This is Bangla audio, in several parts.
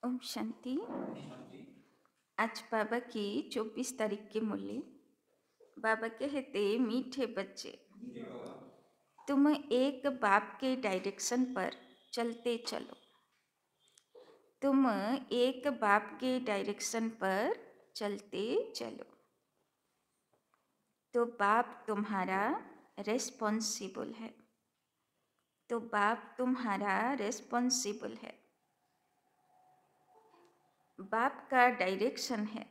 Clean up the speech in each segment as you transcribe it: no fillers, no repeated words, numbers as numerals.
ओम शांति। आज बाबा की 24 तारीख की मुरली। बाबा कहते, मीठे बच्चे, तुम एक बाप के डायरेक्शन पर चलते चलो। तुम एक बाप के डायरेक्शन पर चलते चलो तो बाप तुम्हारा रेस्पॉन्सिबल है। तो बाप तुम्हारा रेस्पॉन्सिबल है। बाप का डायरेक्शन है।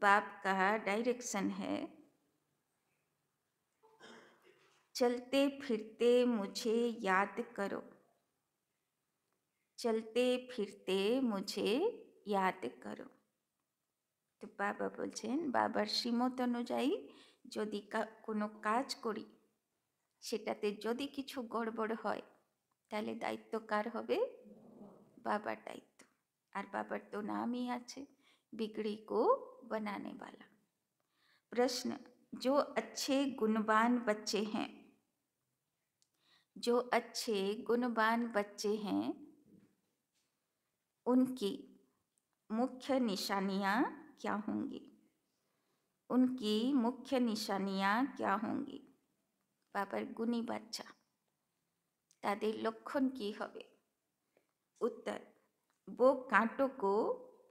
बाप का डायरेक्शन है, चलते फिरते मुझे याद करो। चलते फिरते मुझे याद करो। तो बाबा बोलছেন, বাবার শ্রীমত অনুযায়ী যদি কোনো কাজ করি, সেটাতে যদি কিছু গড়বড় হয়, তাহলে দায়িত্ব কার হবে? বাবার দায়িত্ব। আর বাবার তো নামই আছে, बिगड़ी को बनाने वाला। प्रश्न, जो अच्छे गुणवान बच्चे हैं, जो अच्छे गुणवान बच्चे हैं, उनकी मुख्य निशानियाँ क्या होंगी? उनकी मुख्य निशानियाँ क्या होंगी? बाबर गुणी बच्चा, ताদের লক্ষণ কি হবে? उत्तर, वो कांटों को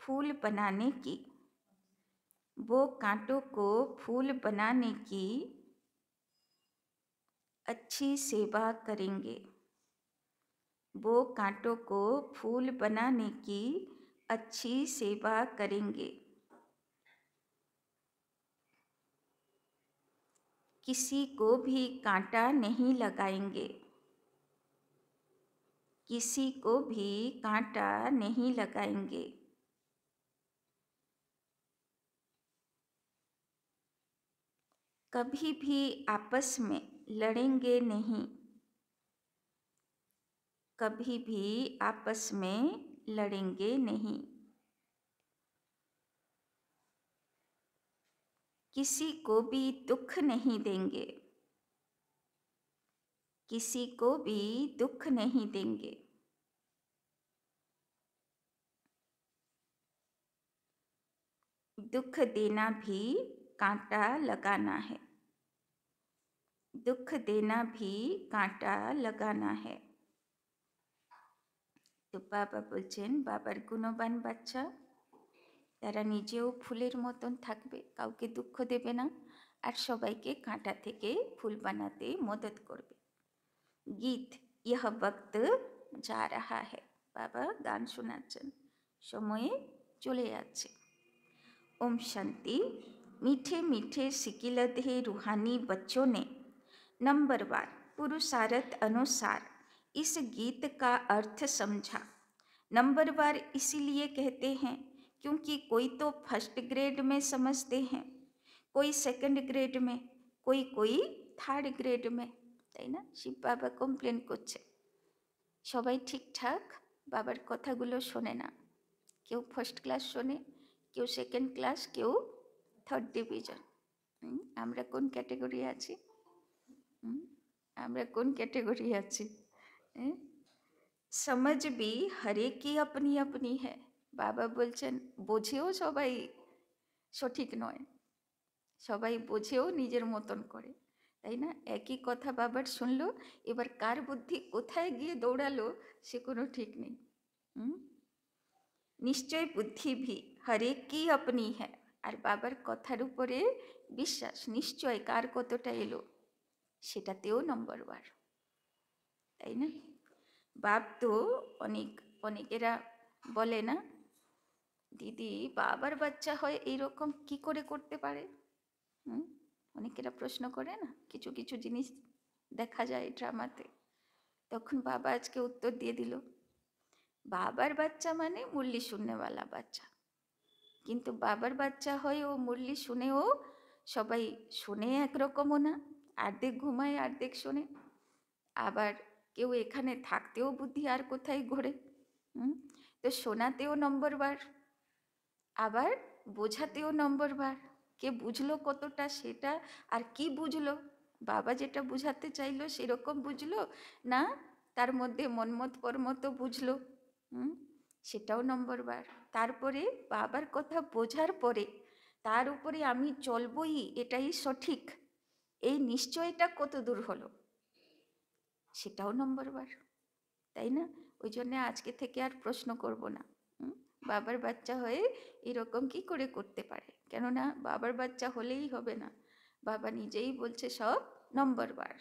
फूल बनाने की, वो कांटों को फूल बनाने की अच्छी सेवा करेंगे। वो कांटों को फूल बनाने की अच्छी सेवा करेंगे। किसी को भी कांटा नहीं लगाएंगे। किसी को भी कांटा नहीं लगाएंगे। कभी भी आपस में लड़ेंगे नहीं। कभी भी आपस में लड़ेंगे नहीं। किसी को भी दुख नहीं देंगे। किसी को भी दुख नहीं देंगे। दुख देना भी कांटा लगाना है। दुख देना भी कांटा लगाना है। तो बाबा बोलছেন, বাবার গুণবান বাচ্চা, তারা নিজেও ফুলের মতন থাকবে, কাউকে দুঃখ দেবে না, আর সবাইকে কাঁটা থেকে ফুল বানাতে মদত করবে। গীত, यह वक्त जा रहा है। বাবা গান শোনাচ্ছেন, সময়ে চলে যাচ্ছে। ओम शांति। मीठे मीठे सिकिलधे रूहानी बच्चों ने नंबरवार पुरुषार्थ अनुसार इस गीत का अर्थ समझा। नंबरवार इसीलिए कहते हैं क्योंकि कोई तो फर्स्ट ग्रेड में समझते हैं, कोई सेकंड ग्रेड में, कोई कोई থার্ড গ্রেড में, তাই না? শিব বাবা কমপ্লেন করছে, সবাই ঠিকঠাক বাবার কথাগুলো শোনে না। কেউ ফার্স্ট ক্লাস শোনে, কেউ সেকেন্ড ক্লাস, কেউ থার্ড ডিভিশন। আমরা কোন ক্যাটেগরি আছি? আমরা কোন ক্যাটেগরি আছি? समझ भी हर एक की अपनी अपनी है। বাবা বলছেন, বোঝেও সবাই সঠিক নয়, সবাই বোঝেও নিজের মতন করে, তাই না? একই কথা বাবার শুনলো, এবার কার বুদ্ধি কোথায় গিয়ে দৌড়ালো সে কোনো ঠিক নেই। নিশ্চয় বুদ্ধি ভি হরেক কি আপনি হ্যাঁ। আর বাবার কথার উপরে বিশ্বাস নিশ্চয় কার কতটা এলো সেটাতেও নম্বরবার, তাই না? বাপ তো অনেকেরা বলে না, দিদি বাবার বাচ্চা হয় এইরকম কি করে করতে পারে? অনেকেরা প্রশ্ন করে না, কিছু কিছু জিনিস দেখা যায় ড্রামাতে। তখন বাবা আজকে উত্তর দিয়ে দিল, বাবার বাচ্চা মানে মুরলি শুননেওয়ালা বাচ্চা। কিন্তু বাবার বাচ্চা হয় ও মুরলি শুনেও সবাই শোনে একরকমও না, অর্ধেক ঘুমায় অর্ধেক শোনে। আবার কেউ এখানে থাকতেও বুদ্ধি আর কোথায় ঘোরে। তো শোনাতেও নম্বরবার, আবার বোঝাতেও নম্বরবার। কে বুঝলো কতটা সেটা, আর কি বুঝলো, বাবা যেটা বুঝাতে চাইলো সেরকম বুঝলো না তার মধ্যে মনমত পরমত বুঝলো। সেটাও নম্বরবার। তারপরে বাবার কথা বোঝার পরে তার উপরে আমি চলবই, এটাই সঠিক, এই নিশ্চয়টা কত দূর হলো, সেটাও নম্বরবার, তাই না? ওই জন্য আজকে থেকে আর প্রশ্ন করব না। বাবার বাচ্চা হয়ে এরকম কি করে করতে পারে? কেননা বাবার বাচ্চা হলেই হবে না, বাবা নিজেই বলছে সব নম্বরবার।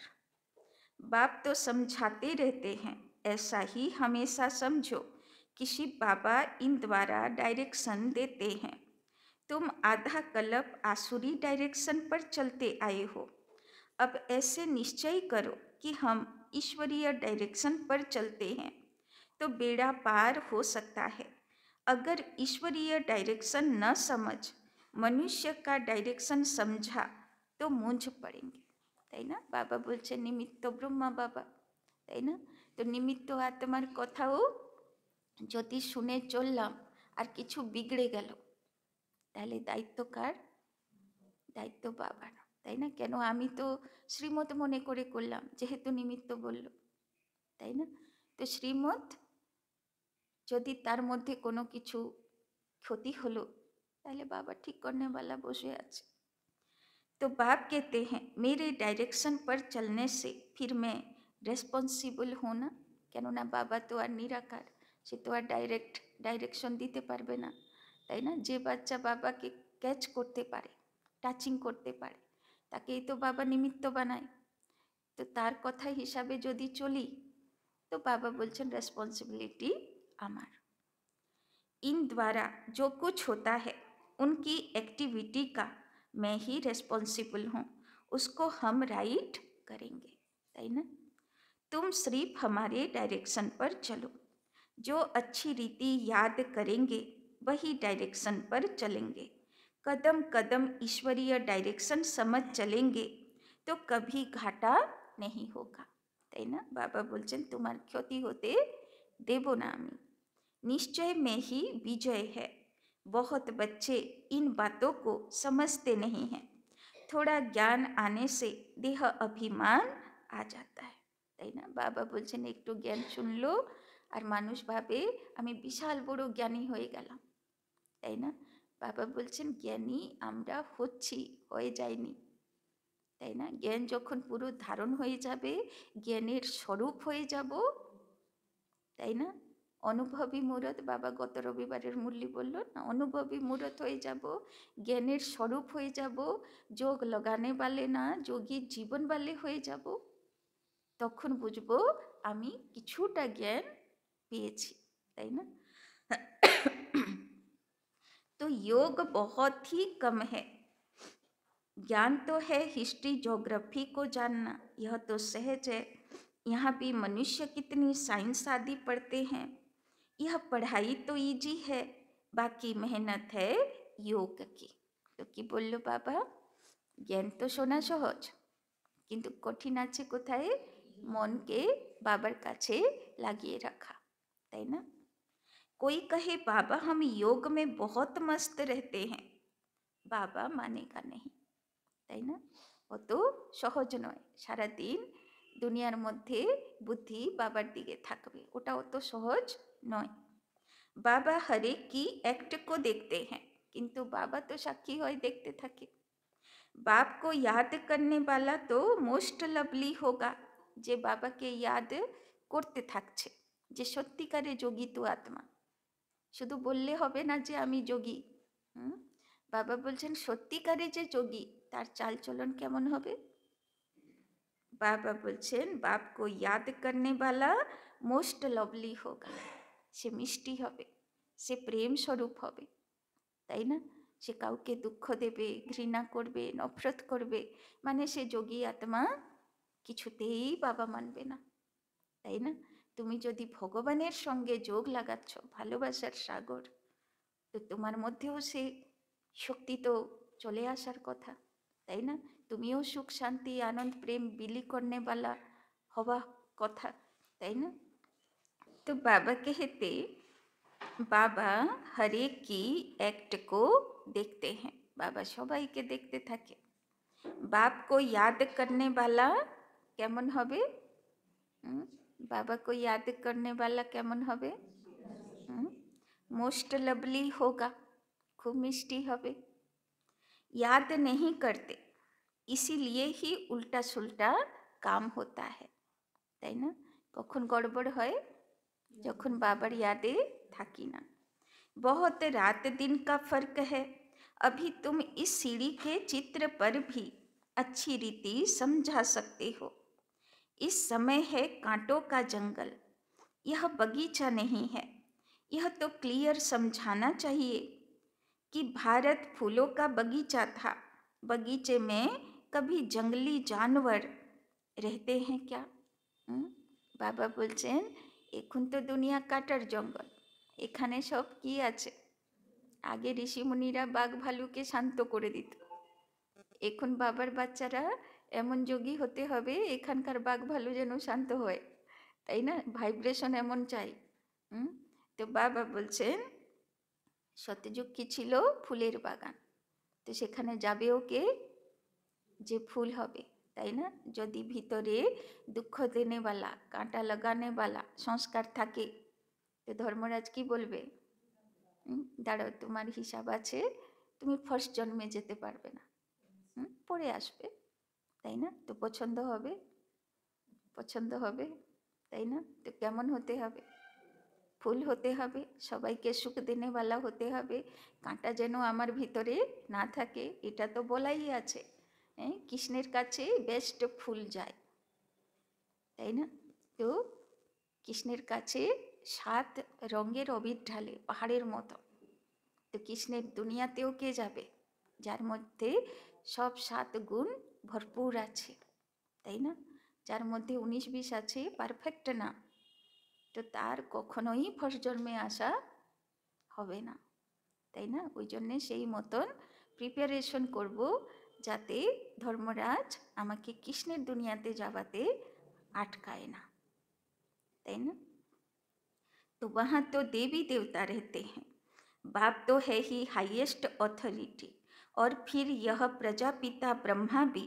बाप तो समझाते रहते हैं, ऐसा ही हमेशा समझो, किसी बाबा इन द्वारा डायरेक्शन देते हैं। तुम आधा कल्प आसुरी डायरेक्शन पर चलते आए हो, अब ऐसे निश्चय करो कि हम ईश्वरीय डायरेक्शन पर चलते हैं, तो बेड़ा पार हो सकता है। अगर ईश्वरीय डायरेक्शन न समझ मनुष्य का डायरेक्शन समझा तो मूंझ पड़ेंगे, তাই না? বাবা বলছে নিমিত্ত ব্রহ্মা বাবা, তাই না? তো নিমিত্ত আত্মার কথাও যদি শুনে চললাম আর কিছু বিগড়ে গেল, তাহলে দায়িত্ব কার? দায়িত্ব বাবার, তাই না? কেন আমি তো শ্রীমত মনে করে করলাম, যেহেতু নিমিত্ত বলল, তাই না? তো শ্রীমত যদি তার মধ্যে কোনো কিছু ক্ষতি হলো, তাহলে বাবা ঠিক করনে वाला বসে আছে। तो बाप कहते हैं मेरे डायरेक्शन पर चलने से फिर मैं রেসপন্সিবল হো না, কেননা বাবা তো আর নিরাকার, সে তো আর ডাইরেকশন দিতে পারবে না, তাই না? যে বাচ্চা বাবাকে ক্যাচ করতে পারে, টাচিং করতে পারে, তাকেই তো বাবা নিমিত্ত বানায়। তো তার কথা হিসাবে যদি চলি, তো বাবা বলছেন রেসপন্সিবিলিটি আমার। इन द्वारा जो कुछ होता है उनकी एक्टिविटी का मैं ही रेस्पॉन्सिबल हूँ, उसको हम राइट करेंगे, ताई ना? तुम सिर्फ हमारे डायरेक्शन पर चलो, जो अच्छी रीति याद करेंगे वही डायरेक्शन पर चलेंगे, कदम कदम ईश्वरीय डायरेक्शन समझ चलेंगे तो कभी घाटा नहीं होगा, ताई ना? बाबा बोलছেন তোমার ক্ষতি হতে দেব না আমি, निश्चय में ही विजय है। बहुत बच्चे इन बातों को समझते नहीं हैं, थोड़ा ज्ञान आने से देह अभिमान आ जाता है, তাই না? বাবা বলছেন একটু জ্ঞান শুনলো আর মানুষ ভাবে আমি বিশাল বড় জ্ঞানী হয়ে গেলাম, তাই না? বাবা বলছেন জ্ঞানী আমরা হচ্ছি, হয়ে যায়নি, তাই না? জ্ঞান যখন পুরো ধারণ হয়ে যাবে, জ্ঞানের স্বরূপ হয়ে যাব, তাই না? অনুভবী মূরত, বাবা গত রবিবারের মুরলি বলল না, অনুভবী মূরত হয়ে যাব, জ্ঞানের স্বরূপ হয়ে যাব, যোগ লাগানে বালে না যোগী জীবন বালে হয়ে যাব, তখন বুঝবো আমি কিছুটা জ্ঞান পেয়েছি, তাই না? तो योग बहुत ही कम है, ज्ञान तो है हिस्ट्री ज्योग्राफी को जानना, यह तो सहज है। यहाँ भी मनुष्य कितनी साइंस आदि पढ़ते हैं, यह पढ़ाई तो इजी है, बाकी मेहनत है योग की। तो কি বলল বাবা? জ্ঞান তো শোনা সহজ, কিন্তু কঠিন আছে কোথায়? মনকে বাবার কাছে লাগিয়ে রাখা, তাই না? कोई कहे बाबा हम योग में बहुत मस्त रहते हैं, বাবা মানেগা नहीं, তাই না? অত সহজ নয়, সারাদিন দুনিয়ার মধ্যে বুদ্ধি বাবার দিকে থাকবে, ওটা অত সহজ নয়। বাবা হরেক কি অ্যাক্ট को देखते हैं, কিন্তু বাবা তো সাক্ষী হয়, দেখতে থাকে। बाप को याद करने वाला तो मोस्ट लवली होगा, যে বাবাকে ইয়াদ করতে থাকছে, যে সত্যিকারে যোগী তো আত্মা, শুধু বললে হবে না যে আমি যোগী। বাবা বলছেন সত্যিকারে যে যোগী তার চালচলন কেমন হবে? বাবা বলছেন বাপ কো ইয়াদ করনে वाला মোস্ট লভলি হোগা, সে মিষ্টি হবে, সে প্রেম স্বরূপ হবে, তাই না? সে কাউকে দুঃখ দেবে, ঘৃণা করবে, নফরত করবে, মানে সে যোগী আত্মা কিছুতেই বাবা মানবে না, তাই না? তুমি যদি ভগবানের সঙ্গে যোগ লাগাচ্ছ, ভালোবাসার সাগর, তো তোমার মধ্যেও সে শক্তি তো চলে আসার কথা, তাই না? তুমিও সুখ শান্তি আনন্দ প্রেম বিলি করনে वाला হওয়া কথা, তাই না? তো বাবা कहते বাবা হরেক কি অ্যাক্ট কো দেখতে হ্যাঁ, বাবা সবাইকে দেখতে থাকে। বাপ কো ইয়াদ করনে वाला কেমন হবে? বাবা কো ইয়াদ করনে वाला কেমন হবে? मोस्ट लवली होगा, खूब मिष्टी হবে। याद नहीं करते, इसीलिए ही उल्टा सुल्टा काम होता है, তাই না? কখন গড়বড় হয়? যখন বাবার यादे থাকি না। बहुत रात दिन का फर्क है, अभी तुम इस सीढ़ी के चित्र पर भी अच्छी रीति समझा सकते हो। इस समय है कांटों का जंगल, यह बगीचा नहीं है। यह तो क्लियर समझाना चाहिए कि भारत फूलों का बगीचा था। बगीचे में कभी जंगली जानवर रहते हैं क्या? বাবা বলছেন এখন তো দুনিয়া কাটার জঙ্গল, এখানে সব কি আছে? আগে ঋষিমুনিরা বাঘ ভালুকে শান্ত করে দিত, এখন বাবার বাচ্চারা এমন যোগী হতে হবে এখানকার বাঘ ভালু যেন শান্ত হয়, তাই না? ভাইব্রেশন এমন চাই। তো বাবা বলছেন সত্যযুগ কি ছিল? ফুলের বাগান। তো সেখানে যাবেও কে? যে ফুল হবে, তাই না? যদি ভিতরে দুঃখ দেনেওয়ালা, কাঁটা লাগানেওয়ালা সংস্কার থাকে, তো ধর্মরাজ কি বলবে? দাঁড়াও, তোমার হিসাব আছে, তুমি ফার্স্ট জন্মে যেতে পারবে না, পরে আসবে, তাই না? তো পছন্দ হবে? পছন্দ হবে, তাই না? তো কেমন হতে হবে? ফুল হতে হবে, সবাইকে সুখ দেনেওয়ালা হতে হবে, কাঁটা যেন আমার ভিতরে না থাকে, এটা তো বলাই আছে। কৃষ্ণের কাছে বেস্ট ফুল যায়, তাই না? তো কৃষ্ণের কাছে 7 রঙের অবির ঢালে পাহাড়ের মতো। তো কৃষ্ণের দুনিয়াতেও কে যাবে? যার মধ্যে সব 7 গুণ ভরপুর আছে, তাই না? যার মধ্যে 19-20 আছে, পারফেক্ট না, তো তার কখনোই ফার্স্ট জন্মে আসা হবে না, তাই না? ওই জন্যে সেই মতন প্রিপারেশন করব যাতে ধর্মরাজ আমাকে কৃষ্ণের দুনিয়াতে যাওয়াতে আটকায় না, তাই না? तो वहाँ तो देवी देवता रहते हैं, बाप तो है ही हाईएस्ट अथॉरिटी, और फिर यह प्रजापिता ब्रह्मा भी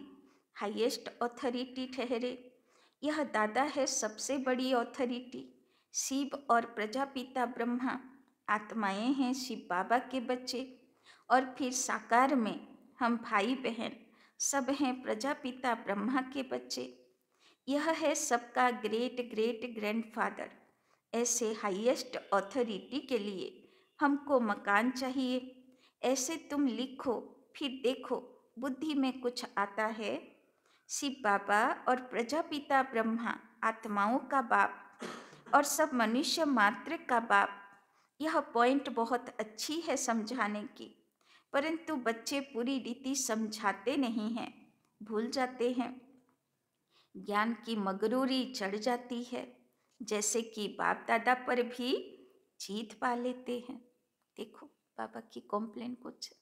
हाईएस्ट अथॉरिटी ठहरे। यह दादा है सबसे बड़ी अथॉरिटी। शिव और प्रजापिता ब्रह्मा आत्माएं हैं शिव बाबा के बच्चे, और फिर साकार में हम भाई बहन सब हैं प्रजापिता ब्रह्मा के बच्चे। यह है सबका ग्रेट ग्रेट ग्रैंडफादर। ऐसे हाईएस्ट अथॉरिटी के लिए हमको मकान चाहिए। ऐसे तुम लिखो, फिर देखो बुद्धि में कुछ आता है। शिव बाबा और प्रजापिता ब्रह्मा आत्माओं का बाप और सब मनुष्य मात्र का बाप। यह पॉइंट बहुत अच्छी है समझाने की, परंतु बच्चे पूरी रीति समझाते नहीं हैं, भूल जाते हैं। ज्ञान की मगरूरी चढ़ जाती है, जैसे कि बाप दादा पर भी जीत पा लेते हैं। देखो बाबा की कमप्लेन করছে,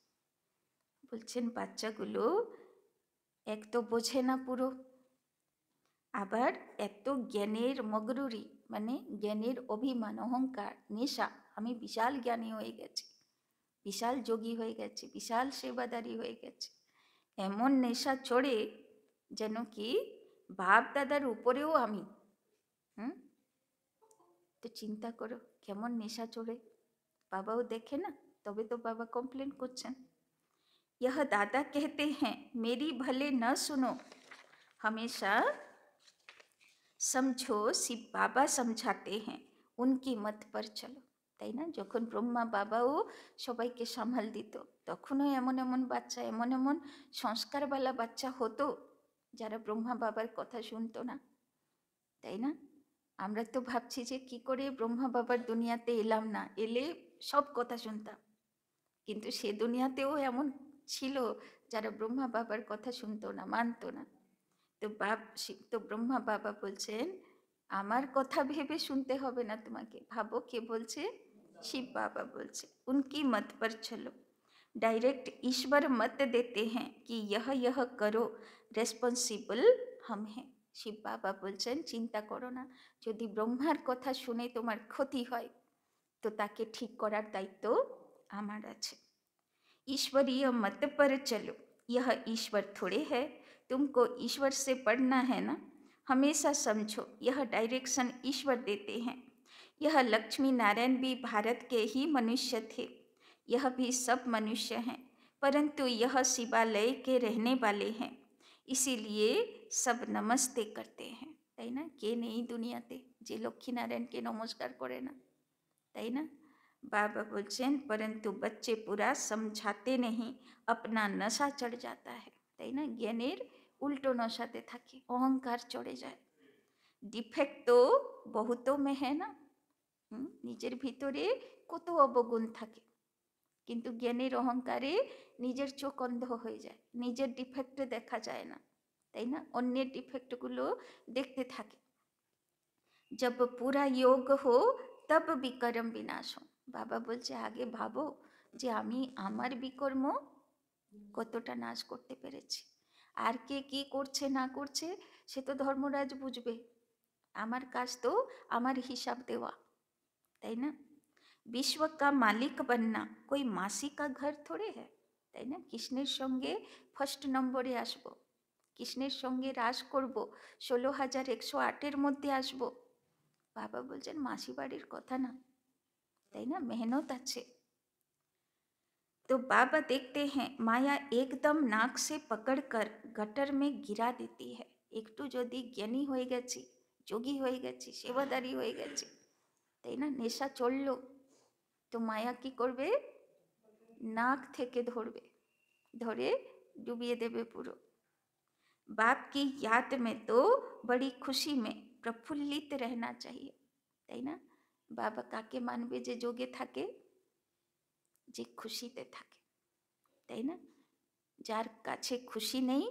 বলছেন বাচ্চাগুলো এক তো বোঝে না পুরো, আবার এত জ্ঞানের মগরুরি, মানে জ্ঞানের অভিমান, অহংকার, নেশা, আমি বিশাল জ্ঞানী হয়ে গেছি, বিশাল যোগী হয়ে গেছি, বিশাল সেবাদারি হয়ে গেছি, এমন নেশা চড়ে যেন কি বাপ দাদার উপরেও আমি। তো চিন্তা করো কেমন নেশা চড়ে, বাবাও দেখে না, তবে তো বাবা কমপ্লেন করছেন। यह दादा कहते हैं मेरी भले न सुनो, हमेशा समझो शिव बाबा समझाते हैं, उनकी मत पर चलो, তাই না? যখন ব্রহ্মা বাবাও সবাইকে সামাল দিত, তখনও এমন এমন বাচ্চা, এমন এমন সংস্কারওয়ালা বাচ্চা হতো যারা ব্রহ্মা বাবার কথা শুনতো না, তাই না? আমরা তো ভাবছি যে কি করে ব্রহ্মা বাবার দুনিয়াতে এলাম না, এলে সব কথা শুনতাম, কিন্তু সে দুনিয়াতেও এমন ছিল যারা ব্রহ্মা বাবার কথা শুনতো না, মানতো না। তো ব্রহ্মা বাবা বলছেন আমার কথা ভেবে শুনতে হবে না তোমাকে, ভাবো কে বলছে? শিব বাবা বলছে, उनकी मत पर चलो। डायरेक्ट ईश्वर मत देते हैं कि यह करो, रेस्पॉन्सिबल हम हैं। শিব বাবা বলছেন চিন্তা করো না, যদি ব্রহ্মার কথা শুনে তোমার ক্ষতি হয় তো তাকে ঠিক করার দায়িত্ব আমার আছে। ईश्वरीय मत पर चलो, यह ईश्वर थोड़े है, तुमको ईश्वर से पढ़ना है ना, हमेशा समझो यह डायरेक्शन ईश्वर देते हैं। यह लक्ष्मी नारायण भी भारत के ही मनुष्य थे, यह भी सब मनुष्य हैं, परंतु यह शिवालय के रहने वाले हैं, इसीलिए सब नमस्ते करते हैं, ताई ना। के नहीं दुनियाते जे लक्ष्मी नारायण के नमस्कार करे ना, ताई ना। बाबा बोलছেন परंतु बच्चे पूरा समझाते नहीं, अपना नशा चढ़ जाता है, ताई ना। ज्ञानेर उल्टो नशाते থাকে, অহংকার চড়ে যায়। ডিফেক্ট তো বহুতো में है ना, নিজের ভিতরে কত অবগুণ থাকে, কিন্তু জ্ঞানের অহংকারে নিজের চোখ অন্ধ হয়ে যায়, নিজের ডিফেক্ট দেখা যায় না, তাই না। অন্যের ডিফেক্টগুলো দেখতে থাকে। जब पूरा योग हो तब विकर्म विनाश हो। বাবা বলছে আগে ভাবো যে আমি আমার বিকর্ম কতটা নাশ করতে পেরেছি, আর কে কি করছে না করছে সে তো ধর্মরাজ বুঝবে, আমার কাজ তো আমার হিসাব দেওয়া, তাই না। विश्व का मालिक बनना कोई मासी का घर थोड़े है, তাই না। কৃষ্ণের সঙ্গে ফার্স্ট নম্বরে আসবো, কৃষ্ণের সঙ্গে রাস করব, 16,108 মধ্যে আসবো। বাবা বলছেন মাসি বাড়ির কথা না, তাই না, মেহনত আছে। तो बाबा देखते हैं माया एकदम नाक से पकड़कर गटर में गिरा देती है। একটু যদি জ্ঞানী হয়ে গেছি, যোগী হয়ে গেছি, সেবাদারি হয়ে গেছি, তাই না, নেশা চললো, তো মায়া কি করবে, নাক থেকে ধরবে, ধরে ডুবিয়ে দেবে পুরো। बाप की याद में तो बड़ी खुशी में प्रफुल्लित रहना चाहिए, তাই না। বাবা কাকে মানবে যে যোগে থাকে, যে খুশিতে থাকে, তাই না। যার কাছে খুশি নেই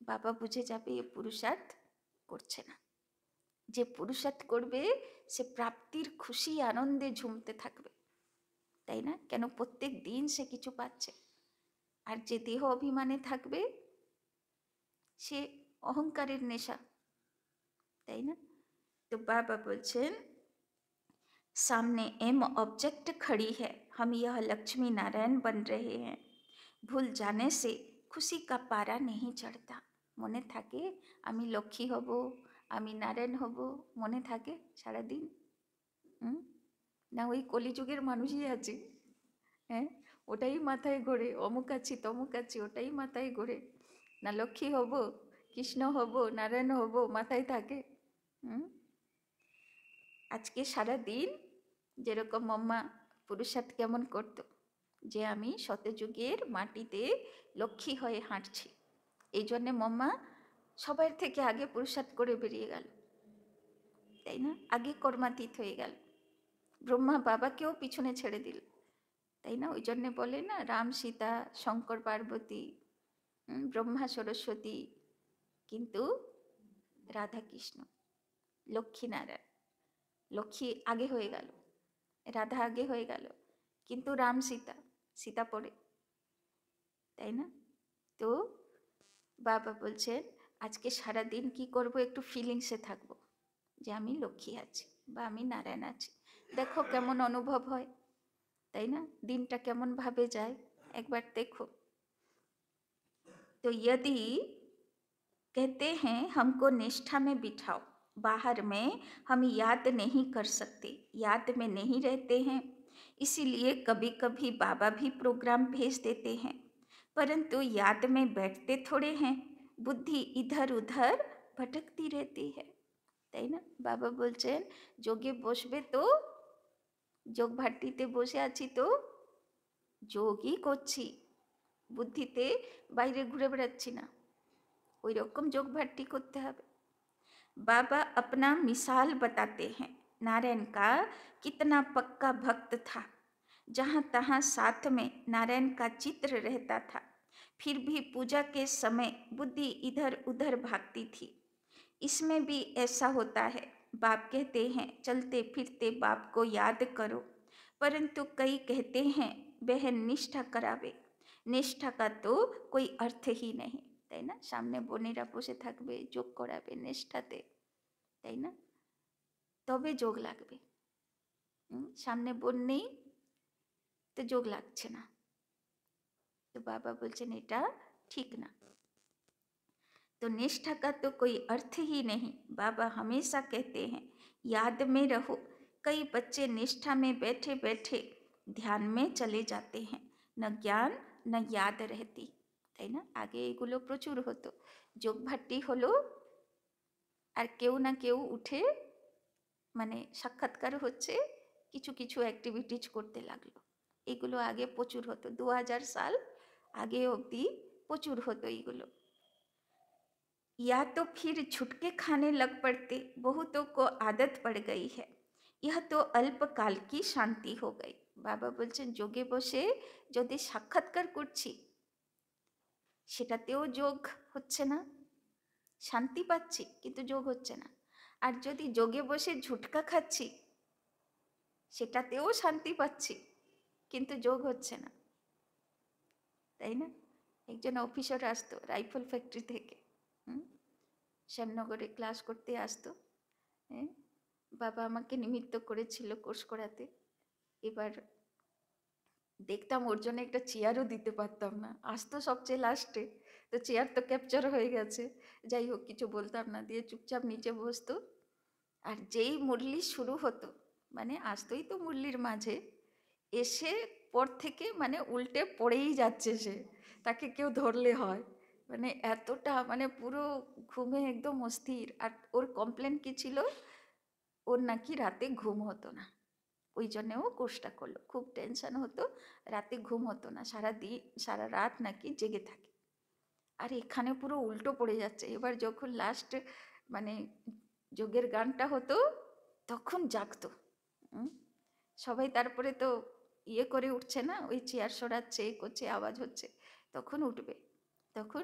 বাবা বুঝে যাবে এ পুরুষার্থ করছে না। যে পুরুষার্থ করবে সে প্রাপ্তির খুশি আনন্দে ঝুমতে থাকবে, তাই না। কেন প্রত্যেক দিন সে কিছু পাচ্ছে। আর যে দেহ অভিমানে থাকবে সে অহংকারের নেশা, তাই না। তো বাবা বলছেন सामने एम ऑब्जेक्ट खड़ी है, हम यह लक्ष्मी नारायण बन रहे हैं, भूल जाने से खुशी का पारा नहीं चढ़ता। মনে থাকে আমি লক্ষ্মী হব, আমি নারায়ণ হব, মনে থাকে সারাদিন, না ওই কলিযুগের মানুষই আছে, হ্যাঁ, ওটাই মাথায় ঘোরে, অমুক আছি তমুক আছি ওটাই মাথায় ঘোরে, না লক্ষ্মী হব, কৃষ্ণ হব, নারায়ণ হব মাথায় থাকে। আজকে সারাদিন যেরকম মাম্মা পুরুষার্থ কেমন করতো, যে আমি শতযুগের মাটিতে লক্ষ্মী হয়ে হাঁটছি, এই জন্যে মাম্মা সবার থেকে আগে পুরুষার্থ করে বেরিয়ে গেল, তাই না। আগে কর্মাতীত হয়ে গেল, ব্রহ্মা বাবাকেও পিছনে ছেড়ে দিল, তাই না। ওই জন্যে বলে না রাম সীতা শঙ্কর পার্বতী, ব্রহ্মা সরস্বতী, কিন্তু রাধা কৃষ্ণ লক্ষ্মী নারায়ণ, লক্ষ্মী আগে হয়ে গেল, রাধা আগে হয়ে গেল, কিন্তু রাম সীতা, সীতা পড়ে, তাই না। তো বাবা বলছেন আজকে সারা দিন কি করব, একটু ফিলিংসে থাকবো যে আমি লক্ষ্মী আছি বা আমি নারায়ণ আছি, দেখো কেমন অনুভব হয়, তাই না, দিনটা কেমন ভাবে যায় একবার দেখো। तो यदि कहते हैं हमको निष्ठा में बिठाओ, बाहर में हम याद नहीं कर सकते, याद में नहीं रहते हैं, इसीलिए कभी कभी बाबा भी प्रोग्राम भेज देते हैं, परंतु याद में बैठते थोड़े हैं, बुद्धि इधर उधर भटकती रहती है, তাই না। বাবা বলছেন যোগে বসবে তো, যোগ ভাটিতে বসে আছি তো যোগই করছি, বুদ্ধিতে বাইরে ঘুরে বেড়াচ্ছি না, ওই রকম যোগ ভাটি করতে হবে। बाबा अपना मिसाल बताते हैं, नारायण का कितना पक्का भक्त था, जहाँ तहाँ साथ में नारायण का चित्र रहता था, फिर भी पूजा के समय बुद्धि इधर उधर भागती थी। इसमें भी ऐसा होता है, बाप कहते हैं चलते फिरते बाप को याद करो, परंतु कई कहते हैं बहन निष्ठा करावे, निष्ठा का तो कोई अर्थ ही नहीं, তাই না। সামনে বোনেরা বসে থাকবে, যোগ করাবে নিষ্ঠাতে, তাই না, তবে যোগ লাগবে। সামনে বোন নেই তো যোগ লাগছে না, তো বাবা বলছেন এটা ঠিক না। तो निष्ठा का तो कोई अर्थ ही नहीं, बाबा हमेशा कहते हैं याद में रहो, कई बच्चे निष्ठा में बैठे बैठे ध्यान में चले जाते हैं, न ज्ञान न याद रहती, তাই না? আগে এগুলো প্রচুর হতো। যোগভাট্টি হলো আর কেউ না কেউ উঠে মানে সাক্ষাৎকার হচ্ছে, কিছু কিছু অ্যাক্টিভিটিজ করতে লাগলো। এগুলো আগে প্রচুর হতো, 2000 সাল আগে অবধি প্রচুর হতো এইগুলো। या तो फिर छुटके खाने लग पड़ते, बहुतों को आदत पड़ गई है, यह तो अल्पकाल की शांति हो गई। বাবা বলছেন যোগে বসে যদি সাক্ষাৎকার করছি সেটাতেও যোগ হচ্ছে না, শান্তি পাচ্ছি কিন্তু যোগ হচ্ছে না। আর যদি যোগে বসে ঝুটকা খাচ্ছি সেটাতেও শান্তি পাচ্ছি কিন্তু যোগ হচ্ছে না, তাই না? একজন অফিসার আসতো রাইফেল ফ্যাক্টরি থেকে, শ্যামনগরে ক্লাস করতে আসতো। হ্যাঁ, বাবা আমাকে নিমিত্ত করেছিল কোর্স করাতে। এবার দেখতাম ওর জন্য একটা চেয়ারও দিতে পারতাম না, আসতো সবচেয়ে লাস্টে, তো চেয়ার তো ক্যাপচার হয়ে গেছে। যাই হোক কিছু বলতাম না, দিয়ে চুপচাপ নিচে বসতো। আর যেই মুরলি শুরু হতো, মানে আসতোই তো মুরলির মাঝে, এসে পর থেকে মানে উল্টে পড়েই যাচ্ছে সে, তাকে কেউ ধরলে হয়, মানে এতটা মানে পুরো ঘুমে একদম অস্থির। আর ওর কমপ্লেন কি ছিল, ওর নাকি রাতে ঘুম হতো না, ওই জন্যে ও কোর্সটা করলো। খুব টেনশন হতো, রাতে ঘুম হতো না, সারা রাত নাকি জেগে থাকে। আর এখানে পুরো উল্টো পড়ে যাচ্ছে। এবার যখন লাস্ট মানে যোগের গানটা হতো তখন জাগতো। সবাই তারপরে তো ইয়ে করে উঠছে না, ওই চেয়ার সরাচ্ছে, এ করছে, আওয়াজ হচ্ছে, তখন উঠবে। তখন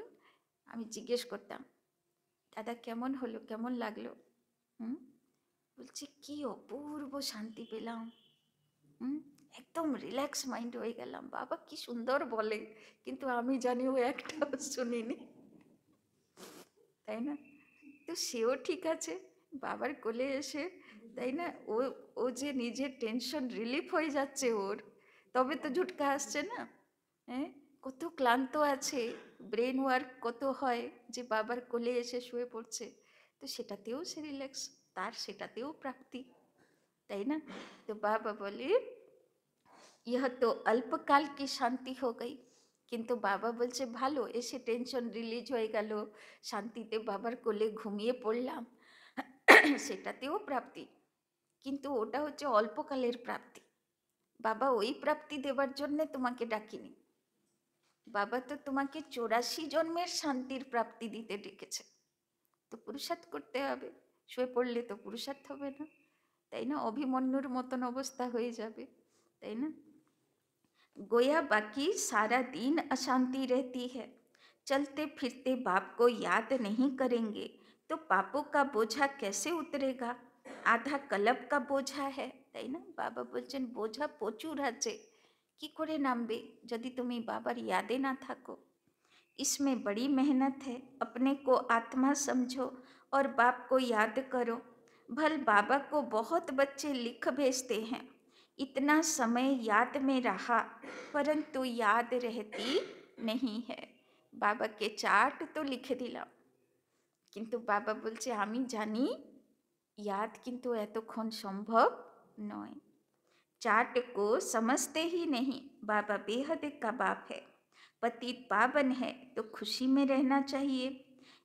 আমি জিজ্ঞেস করতাম, দাদা কেমন হলো, কেমন লাগলো? বলছি কি অপূর্ব শান্তি পেলাম, একদম রিল্যাক্স মাইন্ড হয়ে গেলাম। বাবা কি সুন্দর বলে, কিন্তু আমি জানি ও একটাও শুনিনি, তাই না? তো সেও ঠিক আছে, বাবার কোলে এসে, তাই না, ও ও যে নিজের টেনশন রিলিফ হয়ে যাচ্ছে ওর, তবে তো ঝুটকা আসছে না। হ্যাঁ, কত ক্লান্ত আছে, ব্রেন ওয়ার্ক কত হয় যে বাবার কোলে এসে শুয়ে পড়ছে, তো সেটাতেও সে রিল্যাক্স, তার সেটাতেও প্রাপ্তি, তাই না? তো বাবা বলে यह तो अल्पकाल की शांति हो गई, কিন্তু বাবা বলছে ভালো, এসে টেনশন রিলিজ হয়ে গেল, শান্তিতে বাবার কোলে ঘুমিয়ে পড়লাম, সেটাতেও প্রাপ্তি, কিন্তু ওটা হচ্ছে অল্পকালের প্রাপ্তি। বাবা ওই প্রাপ্তি দেবার জন্যে তোমাকে ডাকিনি, বাবা তো তোমাকে 84 জন্মের শান্তির প্রাপ্তি দিতে ডেকেছে। তো পুরুষার্থ করতে হবে, শুয়ে পড়লে তো পুরুষার্থ হবে না, তাই না? অভিমন্যুর মতন অবস্থা হয়ে যাবে, তাই না? गोया बाकी सारा दिन अशांति रहती है, चलते फिरते बाप को याद नहीं करेंगे तो पापों का बोझा कैसे उतरेगा, आधा कलब का बोझा है, তাই না? বাবা বলছেন বোঝা প্রচুর আছে, কি করে নামবে যদি তুমি বাবার यादे ना থাকো। इसमें बड़ी मेहनत है, अपने को आत्मा समझो और बाप को याद करो। भल बाबा को बहुत बच्चे लिख भेजते हैं, इतना समय याद में रहा परंतु याद रहती नहीं है। বাবাকে চার্ট তো লিখে দিলাম, কিন্তু বাবা বলছে আমি জানি याद কিন্তু এতক্ষণ সম্ভব নয়। चार्ट को समझते ही नहीं, बाबा बेहद का बाप है, पतित पावन है तो खुशी में रहना चाहिए।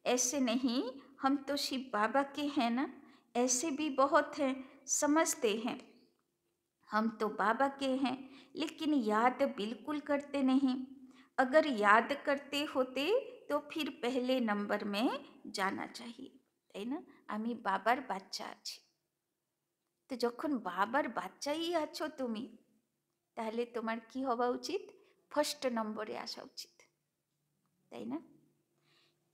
ऐसे नहीं हम तो शिव बाबा के हैं ना, ऐसे भी बहुत हैं समझते हैं हम तो बाबा के हैं, लेकिन याद बिल्कुल करते नहीं। अगर याद करते होते तो फिर पहले नंबर में जाना चाहिए, তাই না? আমি বাবার বাচ্চা আছি, তো যখন বাবার বাচ্চাই আছো তুমি, তাহলে তোমার কি হওয়া উচিত? ফার্স্ট নম্বরে আসা উচিত, তাই না?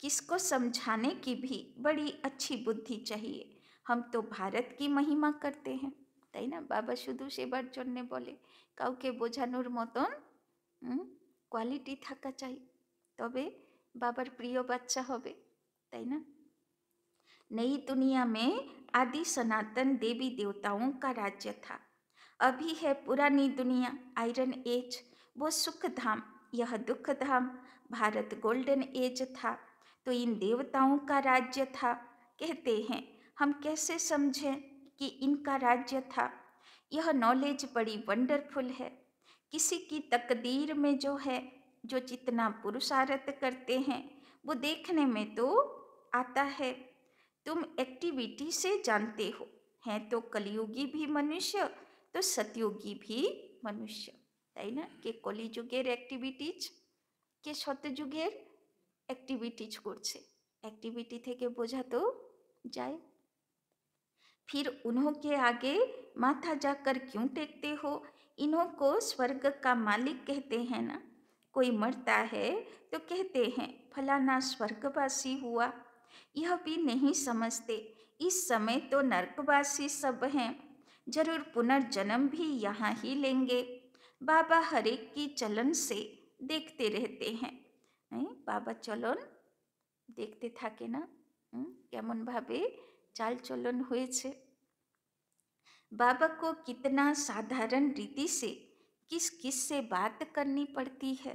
किसको समझाने की भी बड़ी अच्छी बुद्धि चाहिए, हम तो भारत की महिमा करते हैं, তাই না? বাবা শুধু সেবার জন্যে বলে, কাউকে বোঝানোর মতন কোয়ালিটি থাকা চাই, তবে বাবার প্রিয় বাচ্চা হবে, তাই না? नई दुनिया में आदि सनातन देवी देवताओं का राज्य था, अभी है पुरानी दुनिया आयरन एज, वो सुख धाम, यह दुख धाम, भारत गोल्डन एज था, तो इन देवताओं का राज्य था, कहते हैं हम कैसे समझें कि इनका राज्य था, यह नॉलेज बड़ी वंडरफुल है। किसी की तकदीर में जो है, जो जितना पुरुषार्थ करते हैं वो देखने में तो आता है। तुम एक्टिविटी से जानते हो, हैं तो कलियुगी भी मनुष्य तो सतयुगी भी मनुष्य, তাই না? কে কলিযুগের অ্যাক্টিভিটিজ, কে শতযুগের অ্যাক্টিভিটিজ করছে। एक्टिविटी থেকে বোঝা তো যায়। फिर उन्हों के आगे माथा जाकर क्यों टेकते हो? इन्हों को स्वर्ग का मालिक कहते हैं ना। कोई मरता है तो कहते हैं फलाना स्वर्गवासी हुआ। यह भी नहीं समझते इस समय तो नरकवासी सब हैं, जरूर पुनर्जन्म भी यहाँ ही लेंगे। बाबा हरेक की चलन से देखते रहते हैं। बाबा चलन দেখতে থাকে না, কেমন ভাবে চাল চলন হয়েছে। बाबा को कितना साधारण रीति से किस किस से बात करनी पड़ती है,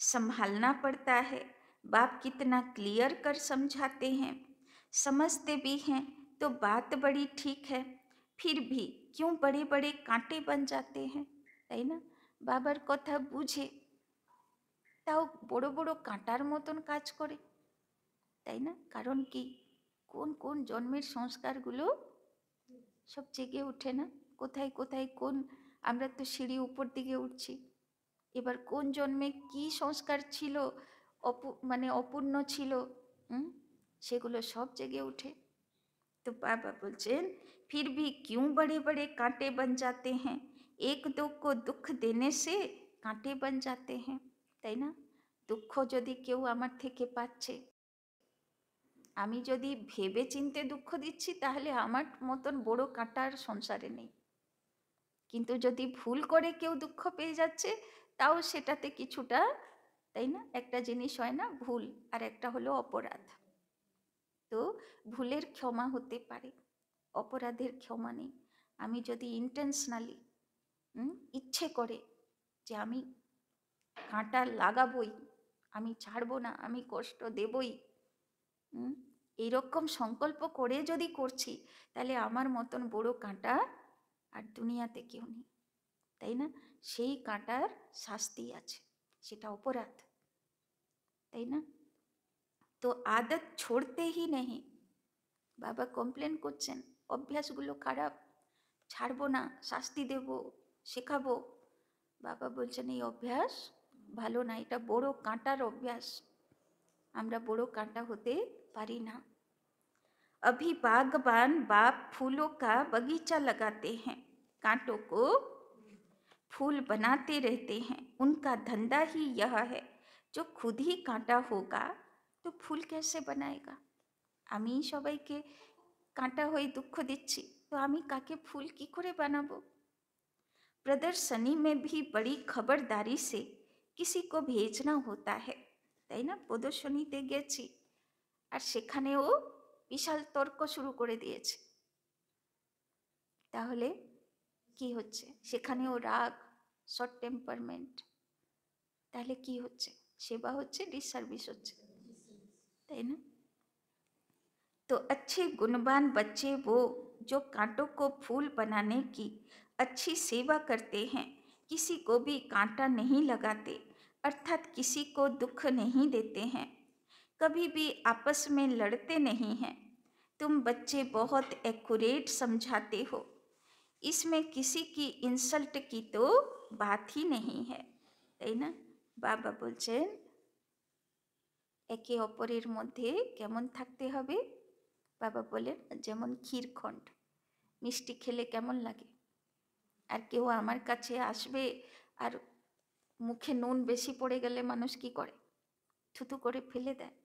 संभालना पड़ता है। बाप कितना क्लियर कर समझाते हैं, समझते भी हैं तो बात बड़ी ठीक है, फिर भी क्यों बड़े बड़े कांटे बन जाते हैं, তাই না? বাবার কথা বুঝে তাও বড় বড় কাঁটার মতন কাজ করে, তাই না? কারণ কি, কোন কোন জন্মের সংস্কারগুলো সব জেগে ওঠে না। কোথায় কোথায় কোন, আমরা তো সিঁড়ি উপর দিকে উঠছি, এবার কোন জন্মে কি সংস্কার ছিল, অপূর্ণ ছিল, সেগুলো সব জেগে ওঠে। तो बाबा बोलছেন फिर भी क्यों बड़े बड़े कांटे बन जाते हैं, एक दो को दुख देने से कांटे बन जाते हैं, তাই না? দুঃখ যদি কেউ আমার থেকে পাচ্ছে, আমি যদি ভেবে চিনতে দুঃখ দিচ্ছি তাহলে আমার মতন বড় কাঁটার সংসারে নেই। কিন্তু যদি ভুল করে কেউ দুঃখ পেয়ে যাচ্ছে তাও সেটাতে কিছুটা, তাই না? একটা জিনিস হয় না ভুল, আর একটা হলো অপরাধ। তো ভুলের ক্ষমা হতে পারে, অপরাধের ক্ষমা নেই। আমি যদি ইন্টেনশনালি ইচ্ছে করে যে আমি কাঁটা লাগাবই, আমি ছাড়বো না, আমি কষ্ট দেবই, এইরকম সংকল্প করে যদি করছি তাহলে আমার মতন বড় কাঁটা আর দুনিয়াতে কেউ নেই, তাই না? সেই কাঁটার শাস্তি আছে, সেটা অপরাধ, তাই না? তো আদত छोड़ते ही नहीं। বাবা কমপ্লেন করছেন অভ্যাসগুলো খারাপ, ছাড়বো না, শাস্তি দেব, শেখাবো। বাবা বলছেন এই অভ্যাস ভালো না, এটা বড় কাঁটার অভ্যাস, আমরা বড় কাঁটা হতে পারি না। अभी बागबान बाप फूलों का बगीचा लगाते हैं, कांटों को फूल बनाते रहते हैं। उनका धंधा ही यह है। जो खुद ही कांटा होगा तो फूल कैसे बनाएगा? আমি সবাইকে কাঁটা হয়ে দুঃখ দিচ্ছি, তো আমি কাকে ফুল কি করে বানাবো? प्रदर्शनी में भी बड़ी खबरदारी से किसी को भेजना होता है, তাই না? প্রদর্শনীতে গেছি আর সেখানেও বিশাল তর্ক শুরু করে দিয়েছে, তাহলে কি হচ্ছে? সেখানেও রাগ, শর্ট টেম্পারমেন্ট, তাহলে কি হচ্ছে? সেবা হচ্ছে, ডিসসার্ভিস হচ্ছে, তাই না? तो अच्छे गुणवान बच्चे वो जो कांटों को फूल बनाने की अच्छी सेवा करते हैं, किसी को भी कांटा नहीं लगाते, अर्थात किसी को दुख नहीं देते हैं, कभी भी आपस में लड़ते नहीं हैं। तुम बच्चे बहुत एक्यूरेट समझाते हो, इसमें किसी की इंसल्ट की तो बात ही नहीं है, তাই না? বাবা বলছেন একে অপরের মধ্যে কেমন থাকতে হবে। বাবা বলেন যেমন ক্ষীরখণ্ড, মিষ্টি খেলে কেমন লাগে, আর কেউ আমার কাছে আসবে আর মুখে নুন বেশি পড়ে গেলে মানুষ কি করে? থুতু করে ফেলে দেয়।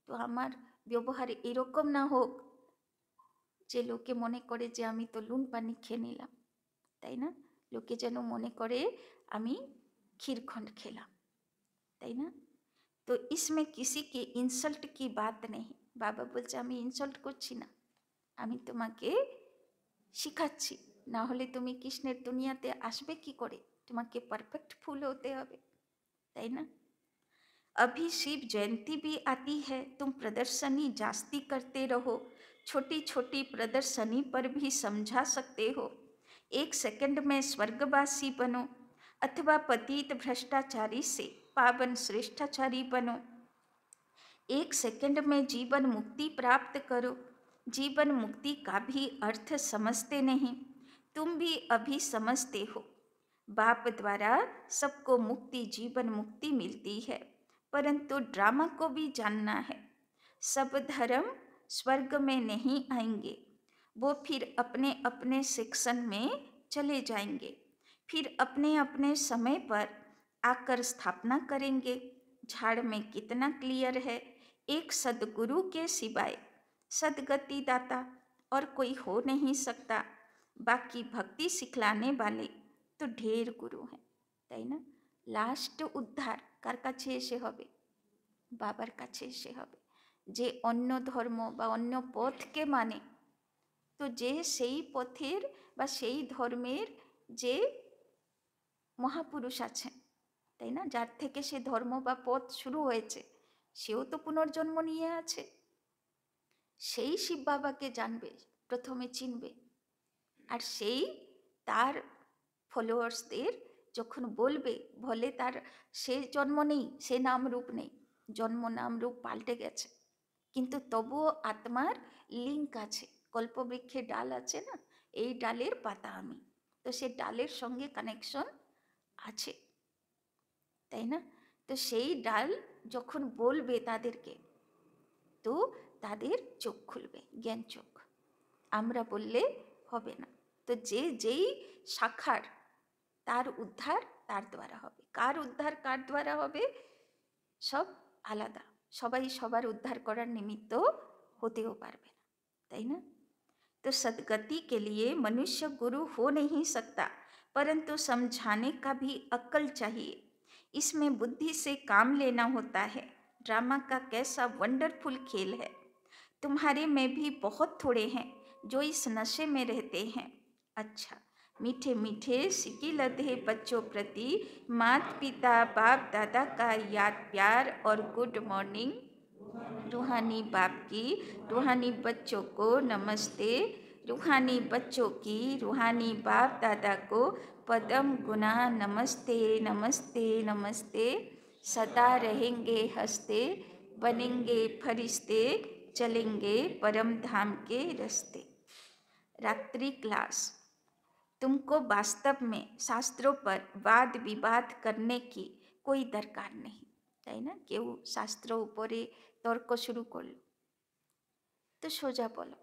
তো আমার ব্যবহার এরকম না হোক যে লোকে মনে করে যে আমি তো নুন পানি খেয়ে নিলাম, তাই না? লোকে যেন মনে করে আমি ক্ষীরখণ্ড খেলাম, তাই না? তো इसमें किसी की इंसल्ट की बात नहीं। বাবা বলছে আমি ইনসাল্ট করছি না, আমি তোমাকে শিখাচ্ছি, না হলে তুমি কৃষ্ণের দুনিয়াতে আসবে কি করে? তোমাকে পারফেক্ট ফুল হতে হবে, তাই না? अभी शिव जयंती भी आती है, तुम प्रदर्शनी जास्ती करते रहो, छोटी छोटी प्रदर्शनी पर भी समझा सकते हो, एक सेकंड में स्वर्गवासी बनो अथवा पतित भ्रष्टाचारी से पावन श्रेष्ठाचारी बनो। एक सेकंड में जीवन मुक्ति प्राप्त करो। जीवन मुक्ति का भी अर्थ समझते नहीं, तुम भी अभी समझते हो। बाप द्वारा सबको मुक्ति जीवन मुक्ति मिलती है, परंतु ड्रामा को भी जानना है। सब धर्म स्वर्ग में नहीं आएंगे, वो फिर अपने अपने सेक्शन में चले जाएंगे, फिर अपने अपने समय पर आकर स्थापना करेंगे। झाड़ में कितना क्लियर है, एक सदगुरु के सिवाय सदगति दाता और कोई हो नहीं सकता। बाकी भक्ति सिखलाने वाले तो ढेर गुरु हैं, তাই না? লাস্ট উদ্ধার কার কাছে এসে হবে? বাবার কাছে এসে হবে। যে অন্য ধর্ম বা অন্য পথকে মানে, তো যে সেই পথের বা সেই ধর্মের যে মহাপুরুষ আছেন, তাই না, যার থেকে সে ধর্ম বা পথ শুরু হয়েছে, সেও তো পুনর্জন্ম নিয়ে আছে। সেই শিব বাবাকে জানবে, প্রথমে চিনবে, আর সেই তার ফলোয়ার্সদের যখন বলবে, বলে তার সে জন্ম নেই, সে নাম রূপ নেই, জন্ম নাম রূপ পাল্টে গেছে, কিন্তু তবুও আত্মার লিঙ্ক আছে। কল্পবৃক্ষে ডাল আছে না, এই ডালের পাতা আমি, তো সে ডালের সঙ্গে কানেকশন আছে, তাই না? তো সেই ডাল যখন বলবে তাদেরকে, তো তাদের চোখ খুলবে, জ্ঞান চোখ। আমরা বললে হবে না। তো যে যেই শাখার, তার উদ্ধার তার দ্বারা হবে। কার উদ্ধার কার দ্বারা হবে সব আলাদা, সবাই সবার উদ্ধার করার নিমিত্ত হতেও পারবে না, তাই না? तो सदगति के लिए मनुष्य गुरु हो नहीं सकता, परंतु समझाने का भी अक्ल चाहिए। इसमें बुद्धि से काम लेना होता है। ड्रामा का कैसा वंडरफुल खेल है। तुम्हारे में भी बहुत थोड़े हैं जो इस नशे में रहते हैं। अच्छा, मीठे मीठे सिकी लधे बच्चों प्रति माता पिता बाप दादा का याद प्यार और गुड मॉर्निंग। रूहानी बाप की रूहानी बच्चों को नमस्ते। रूहानी बच्चों की रूहानी बाप दादा को पदम गुना नमस्ते नमस्ते नमस्ते। सदा रहेंगे हंसते, बनेंगे फरिश्ते, चलेंगे परम धाम के रास्ते। रात्रि क्लास। तुमको वास्तव में शास्त्रों पर वाद विवाद करने की कोई दरकार नहीं, তাই না? কেউ শাস্ত্র উপরে তর্ক শুরু করলো, তো সোজা বলো,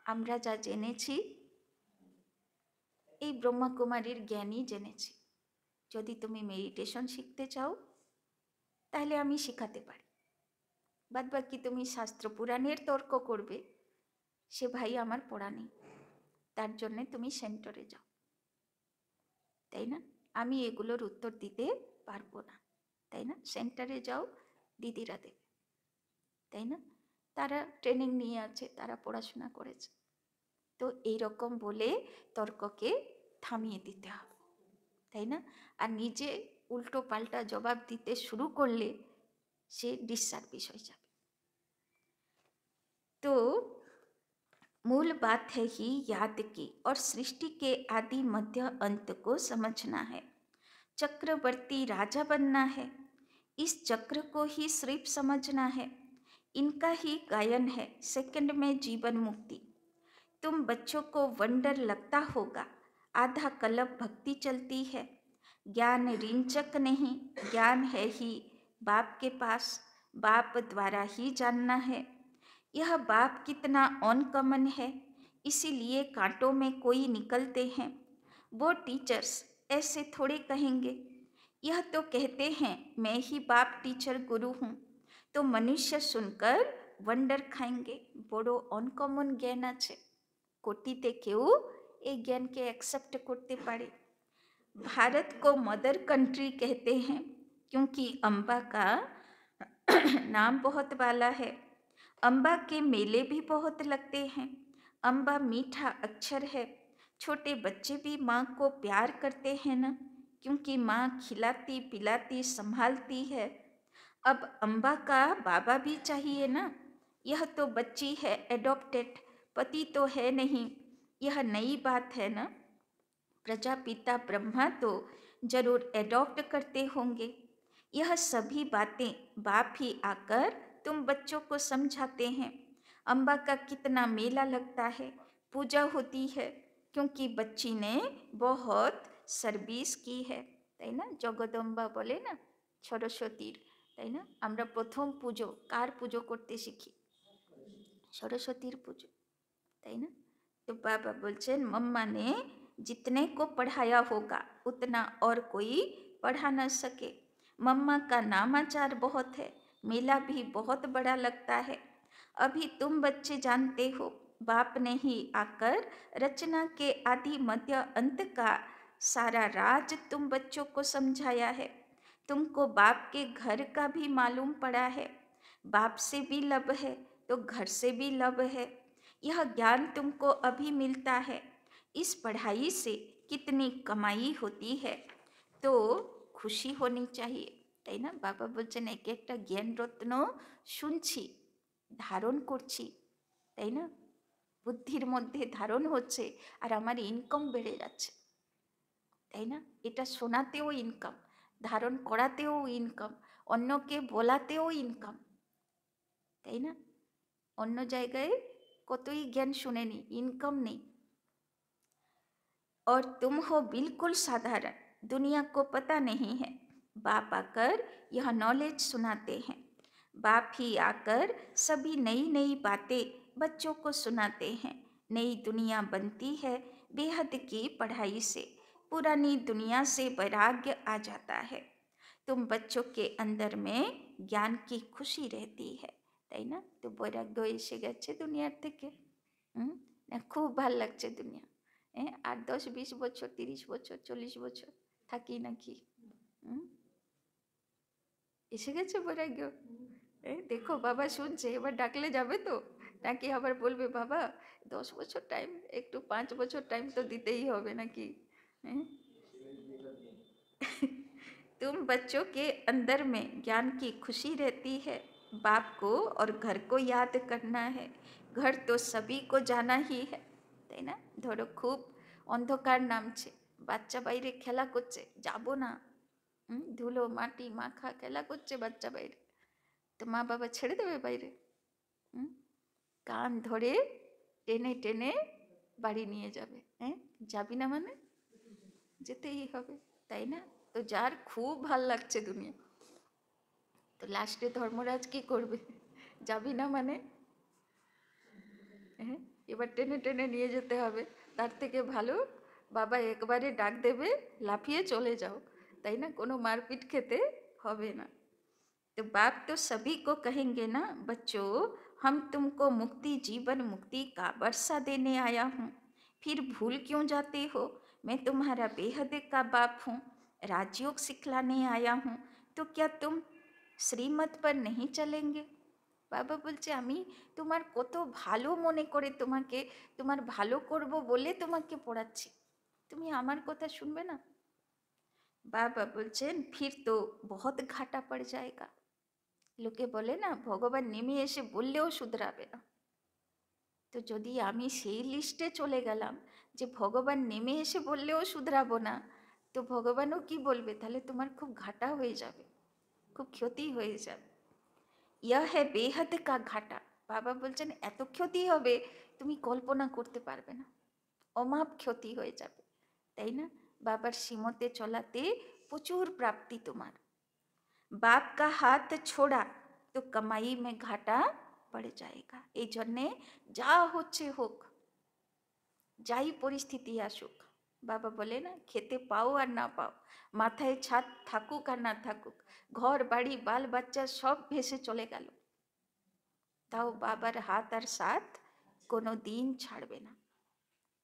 আমরা যা জেনেছি এই ব্রহ্মাকুমারীর জ্ঞানই জেনেছি। যদি তুমি মেডিটেশন শিখতে চাও তাহলে আমি শেখাতে পারি, বাদ বাকি তুমি শাস্ত্র পুরাণের তর্ক করবে, সে ভাই আমার পড়া নেই, তার জন্যে তুমি সেন্টারে যাও, তাই না? আমি এগুলোর উত্তর দিতে পারবো না, তাই না? সেন্টারে যাও, দিদিরা দেবে, তাই না? তারা ট্রেনিং নিয়ে আছে, তারা পড়াশোনা করেছে। তো এইরকম বলে তর্ককে থামিয়ে দিতে হবে, তাই না? আর নিজে উল্টো পাল্টা জবাব দিতে শুরু করলে সে ডিসসার্ভিস হয়ে যাবে। तो मूल बात है ही याद की और सृष्टि के आदि मध्य अंत को समझना है। चक्रवर्ती राजा बनना है, इस चक्र को ही सिर्फ समझना है। इनका ही गायन है सेकंड में जीवन मुक्ति। तुम बच्चों को वंडर लगता होगा, आधा कल्प भक्ति चलती है। ज्ञान रिंचक नहीं, ज्ञान है ही बाप के पास, बाप द्वारा ही जानना है। यह बाप कितना अनकॉमन है, इसीलिए कांटों में कोई निकलते हैं। वो टीचर्स ऐसे थोड़े कहेंगे, यह तो कहते हैं मैं ही बाप टीचर गुरु हूँ, तो मनुष्य सुनकर वंडर खाएंगे। बड़ो अनकॉमन ज्ञान আছে, कोटिते केउ এই জ্ঞানকে एक्सेप्ट करते पारे। भारत को मदर कंट्री कहते हैं क्योंकि अम्बा का नाम बहुत वाला है। अम्बा के मेले भी बहुत लगते हैं। अम्बा मीठा अक्षर है, छोटे बच्चे भी माँ को प्यार करते हैं ना, क्योंकि माँ खिलाती पिलाती संभालती है। अब अम्बा का बाबा भी चाहिए ना, यह तो बच्ची है एडॉप्टेड, पति तो है नहीं, यह नई बात है ना। प्रजापिता ब्रह्मा तो जरूर एडॉप्ट करते होंगे। यह सभी बातें बाप ही आकर तुम बच्चों को समझाते हैं। अम्बा का कितना मेला लगता है, पूजा होती है, क्योंकि बच्ची ने बहुत सर्विस की है, তাই না? জগদম্বা বলে না সরস্বতীর, তাই না? আমরা প্রথম পুজো কার পুজো করতে শিখি? সরস্বতীর পুজো, তাই না? तो बाबा बोलचन मम्मा ने जितने को पढ़ाया होगा उतना और कोई पढ़ा न सके। मम्मा का नामाचार बहुत है, मेला भी बहुत बड़ा लगता है। अभी तुम बच्चे जानते हो, बाप ने ही आकर रचना के आदि मध्य अंत का सारा राज तुम बच्चों को समझाया है। तुमको बाप के घर का भी मालूम पड़ा है। बाप से भी लब है तो घर से भी लब है। यह ज्ञान तुमको अभी मिलता है। इस पढ़ाई से कितनी कमाई होती है, तो खुशी होनी चाहिए, তাই না? বাবা বলছেন এক একটা জ্ঞান রত্ন শুনছি, ধারণ করছি, তাই না? বুদ্ধির মধ্যে ধারণ হচ্ছে আর আমার ইনকাম বেড়ে যাচ্ছে, তাই না? এটা শোনাতেও ইনকাম, ধারণ করাতেও ইনকাম, অন্যকে বলাতেও ইনকাম, তাই না? অন্য জায়গায় কতই জ্ঞান শুনে নি, ইনকাম নেই। और तुम हो बिल्कुल साधारण, दुनिया को पता नहीं है। बाप आकर यह नॉलेज सुनाते हैं। बाप ही आकर सभी नई नई बातें बच्चों को सुनाते हैं। नई दुनिया बनती है बेहद की पढ़ाई से। पुरानी दुनिया से वैराग्य आ जाता है। तुम बच्चों के अंदर में ज्ञान की खुशी रहती है, তাই না? তো বৈরাগ্য এসে গেছে দুনিয়ার থেকে, খুব ভাল লাগছে দুনিয়া। আর 10-20 বছর, 30 বছর, 40 বছর থাকি নাকি, এসে গেছে বৈরাগ্য। দেখো বাবা শুনছে, এবার ডাকলে যাবে তো, নাকি আবার বলবে বাবা 10 বছর টাইম, একটু 5 বছর টাইম তো দিতেই হবে নাকি? तुम बच्चों के अंदर में ज्ञान की खुशी रहती है। बाप को और घर को याद करना है। घर तो सभी को जाना ही है, তাই না? ধরো খুব অন্ধকার নামছে, বাচ্চা বাইরে খেলা করছে, যাবো না, ধুলো মাটি মাখা খেলা করছে বাচ্চা বাইরে, তো মা বাবা ছেড়ে দেবে বাইরে? কান ধরে টেনে টেনে বাড়ি নিয়ে যাবে। যাবি না মানে যেতেই হবে, তাই না? তো যার খুব ভাল লাগছে দুনিয়া, তো লাস্টে ধর্মরাজ কি করবে? যাবি না মানে এবার টেনে টেনে নিয়ে যেতে হবে। তার থেকে ভালো বাবা একবারে ডাক দেবে, লাফিয়ে চলে যাও, তাই না? কোনো মারপিট খেতে হবে না। तो बाप तो सभी को कहेंगे ना, बच्चों हम तुमको मुक्ति जीवन मुक्ति का वर्षा देने आया हूँ, फिर भूल क्यों जाते हो? मैं तुम्हारा बेहद का बाप हूँ, राजयोग सिखलाने आया हूँ, तो क्या तुम श्रीमत पर नहीं चलेंगे? বাবা বলছে আমি তোমার কত ভালো মনে করে তোমাকে, তোমার ভালো করব বলে তোমাকে পড়াচ্ছি, তুমি আমার কথা শুনবে না? বাবা বলছেন फिर तो बहुत घाटा पड़ जाएगा। লোকে বলে না ভগবান নেমে এসে বললেও শুধরাবে না, তো যদি আমি সেই লিস্টে চলে গেলাম যে ভগবান নেমে এসে বললেও শুধরাবো না, তো ভগবানও কি বলবে? তাহলে তোমার খুব ঘাটা হয়ে যাবে, খুব ক্ষতি হয়ে যাবে। ইয়া হে বেহদ কা ঘাটা। বাবা বলছেন এত ক্ষতি হবে তুমি কল্পনা করতে পারবে না, অমাপ ক্ষতি হয়ে যাবে, তাই না? বাবার শ্রীমতে চলাতে প্রচুর প্রাপ্তি তোমার। বাপ কা হাত ছোড়া তো কামাই মে ঘাটা পড়ে যায়গা। এই জন্যে যা হচ্ছে হোক, যাই পরিস্থিতি আসুক, বাবা বলে না খেতে পাও আর না পাও, মাথায় ছাদ থাকুক আর না থাকুক, ঘর বাড়ি বাল বাচ্চা সব ভেসে চলে গেল, তাও বাবার হাত আর সাথ কোনো দিন ছাড়বে না,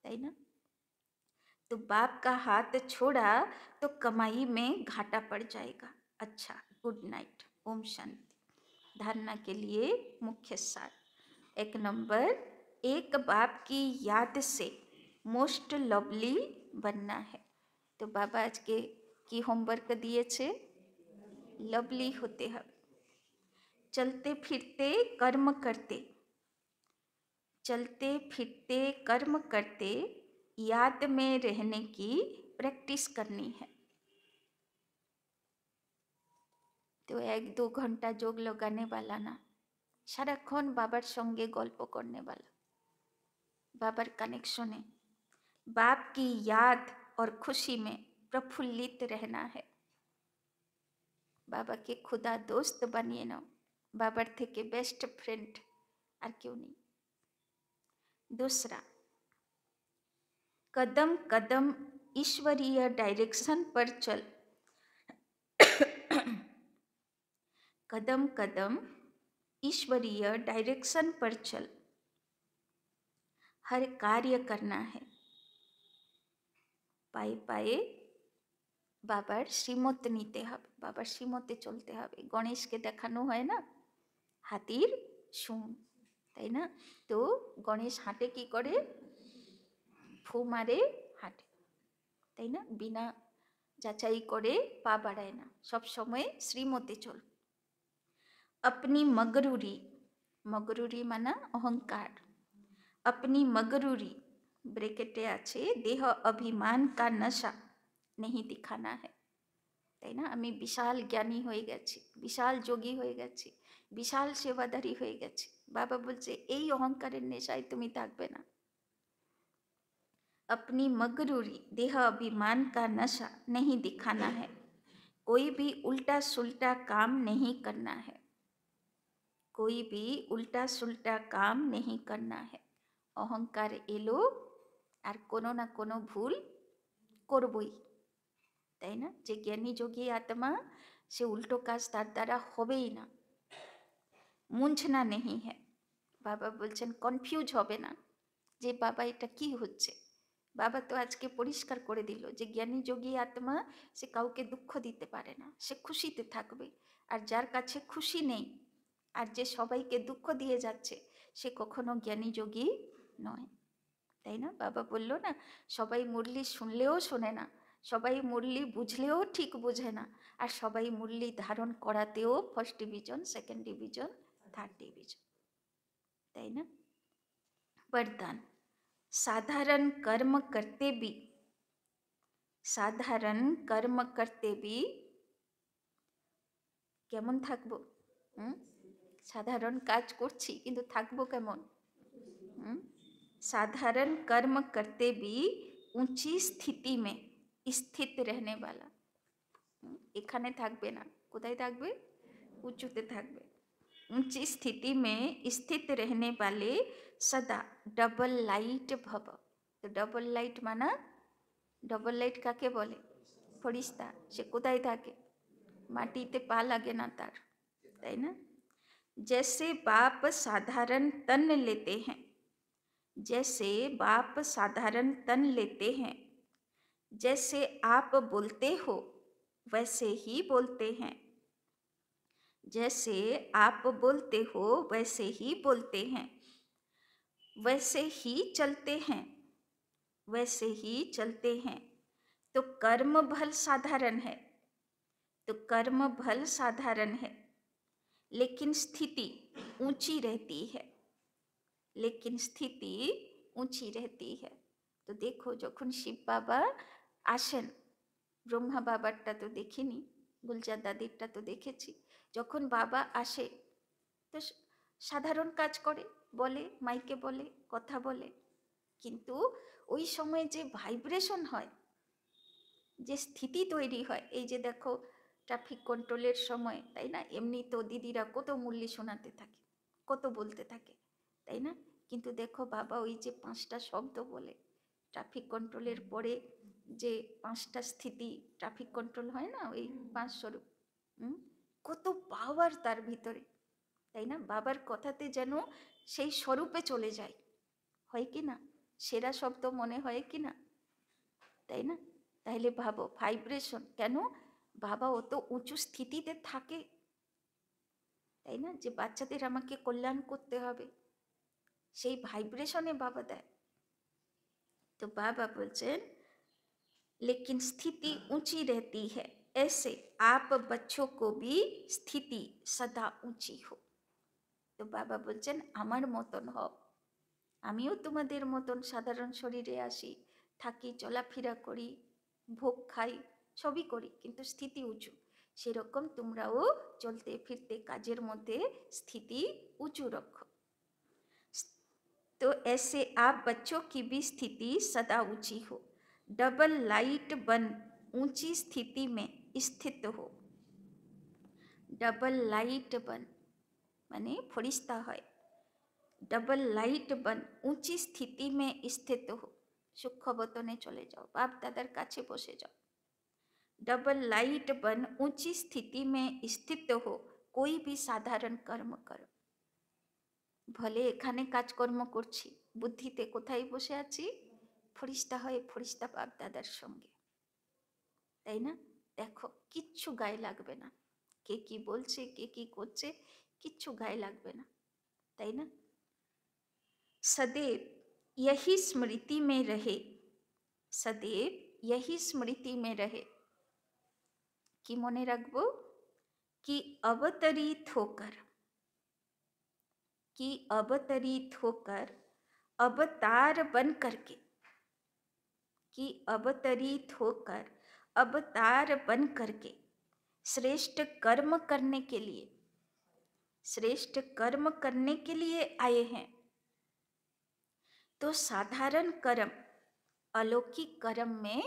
তাই না? तो बाप का हाथ छोड़ा तो कमाई में घाटा पड़ जाएगा। अच्छा, गुड नाइट, ओम शांति। धारणा के लिए मुख्य सार, 1 नंबर, एक बाप की याद से मोस्ट लवली बनना है। तो बाबा आज के की होमवर्क दिए छे, लवली होते हैं, चलते फिरते कर्म करते, चलते फिरते कर्म करते याद में रहने की प्रैक्टिस करनी है। तो 1-2 घंटा जोग लगाने वाला ना, সারাক্ষণ বাবার সঙ্গে গল্প करने वाला, बाबर कनेक्शने, बाप की याद और खुशी में प्रफुल्लित रहना है। बाबा के खुदा दोस्त बनिए नाओ, बाबर থেকে बेस्ट फ्रेंड আর কেউ নেই। दूसरा, कदम कदम ईश्वरीय डायरेक्शन पर चल। कदम कदम ईश्वरीय डायरेक्शन पर चल। हर कार्य करना है, पाए पाए बाबार श्रीमत নিতে হবে, বাবার শ্রীমতে চলতে হবে। গণেশকে দেখানো হয় না হাতির শুঁড়, তাই না? তো গণেশ হাঁটে কি করে? ফু মারে হাঁটে, তাই না? বিনা যাচাই করে পা বাড়ায় না, সব সময় শ্রীমতে চল। अपनी मगरूरी, मगरूरी माना अहंकार, अपनी मगरूरी ब्रेकेटे आछे देह अभिमान का नशा नहीं दिखाना है, তাই না? আমি বিশাল জ্ঞানী হয়ে গেছি, বিশাল যোগী হয়ে গেছি, বিশাল সেবাদারি হয়ে গেছি। বাবা বলছে এই অহংকারের নেশায় তুমি থাকবে না। अपनी मगरूरी देह अभिमान का नशा नहीं दिखाना है, कोई भी उल्टा सुल्टा काम नहीं करना है, कोई भी उल्टा सुल्टा काम नहीं करना है। অহংকার এলো আর কোনো না কোনো ভুল করবই, তাই না? যে জ্ঞানী যোগী আত্মা সে উল্টো কাজ তার দ্বারা হবেই না। মুঞ্ঝনা নেই হ্যাঁ, বাবা বলছেন কনফিউজ হবে না যে বাবা এটা কি হচ্ছে। বাবা তো আজকে পরিষ্কার করে দিল যে জ্ঞানী যোগী আত্মা সে কাউকে দুঃখ দিতে পারে না, সে খুশিতে থাকবে। আর যার কাছে খুশি নেই আর যে সবাইকে দুঃখ দিয়ে যাচ্ছে সে কখনো জ্ঞানী যোগী নয়, তাই না? বাবা বলল না সবাই মুরলি শুনলেও শোনে না, সবাই মুরলি বুঝলেও ঠিক বোঝে না, আর সবাই মুরলি ধারণ করাতেও first division, second division, third division, তাই না? वरदान, साधारण कर्म करते भी, साधारण कर्म करते भी কেমন থাকবো? সাধারণ কাজ করছি কিন্তু থাকবো কেমন? साधारण कर्म करते भी ऊंची स्थिति में स्थित रहने वाला, এখানে থাকবে না, কোথায় থাকবে? উঁচুতে থাকবে। ऊंची स्थिति में स्थित रहने वाले सदा डबल लाइट भव। तो डबल लाइट माना, डबल लाइट काके बोले? फरिश्ता। সে কোথায় থাকে? মাটিতে পা লাগে না তার, তাই না? जैसे बाप साधारण तन लेते हैं, जैसे बाप साधारण तन लेते हैं, जैसे आप बोलते हो वैसे ही बोलते हैं, जैसे आप बोलते हो वैसे ही बोलते हैं, वैसे ही चलते हैं, वैसे ही चलते हैं। तो कर्म भल साधारण है, तो कर्म भल साधारण है, लेकिन स्थिति ऊंची रहती है, लेकिन स्थिति ऊंची रहती है। तो देखो যখন শিব বাবা আসেন, ব্রহ্মা বাবারটা তো দেখিনি, গুলজার দাদিরটা তো দেখেছি, যখন বাবা আসে তো সাধারণ কাজ করে, বলে মাইকে বলে, কথা বলে, কিন্তু ওই সময় যে ভাইব্রেশন হয়, যে স্থিতি তৈরি হয়, এই যে দেখো ট্রাফিক কন্ট্রোলের সময়, তাই না? এমনি তো দিদিরা কত মুরলি শোনাতে থাকে, কত বলতে থাকে, তাই না? কিন্তু দেখো বাবা ওই যে 5টা শব্দ বলে, ট্রাফিক কন্ট্রোলের পরে যে 5টা স্থিতি ট্রাফিক কন্ট্রোল হয় না, ওই 5 স্বরূপ, কত পাওয়ার তার ভিতরে, তাই না? বাবার কথাতে যেন সেই স্বরূপে চলে যায়, হয় কি না? সেরা শব্দ মনে হয় কি না, তাই না? তাহলে ভাবো ভাইব্রেশন, কেন বাবা অত উঁচু স্থিতিতে থাকে, তাই না? যে বাচ্চাদের আমাকে কল্যাণ করতে হবে, সেই ভাইব্রেশনে বাবা দেয়। তো বাবা বলছেন लेकिन स्थिति ऊंची रहती है, ऐसे आप बच्चों को भी स्थिति सदा ऊंची हो। তো বাবা বলছেন আমার মতন হও, আমিও তোমাদের মতন সাধারণ শরীরে আসি, থাকি, চলাফেরা করি, ভোগ খাই, সবই করি, কিন্তু স্থিতি উঁচু। সেরকম তোমরাও চলতে ফিরতে কাজের মধ্যে স্থিতি উঁচু रखो। तो ऐसे आप बच्चों की भी स्थिति सदा ऊंची हो। डबल लाइट बन ऊंची स्थिति में स्थित हो। डबल लाइट बन माने फरिश्ता है। डबल लाइट बन ऊंची स्थिति में स्थित हो। सूक्ष्म बतने चले जाओ, बाप दादार काछे बसे जाओ। डबल लाइट बन ऊंची स्थिति में स्थित हो। कोई भी साधारण कर्म करो। भले एखाने काजकर्म करছি, बुद्धिते कोथाय बसे आছি? फरिश्ता हये फरिश्ता बाप दादार संगे, ताई ना? देखो किच्छु गाये लागबे ना, के की बोलছে, के की করছে, किच्छु गाये लागबे ना, ताई ना? सदैव यही स्मृति में रहे, सदैव यही स्मृति में रहे कि मने रखबो कि अवतरित होकर, कि अवतरित होकर अवतार बन करके, कि अवतरित होकर अवतार बन करके श्रेष्ठ कर्म करने के लिए, श्रेष्ठ कर्म करने के लिए आए हैं। तो साधारण कर्म अलौकिक कर्म में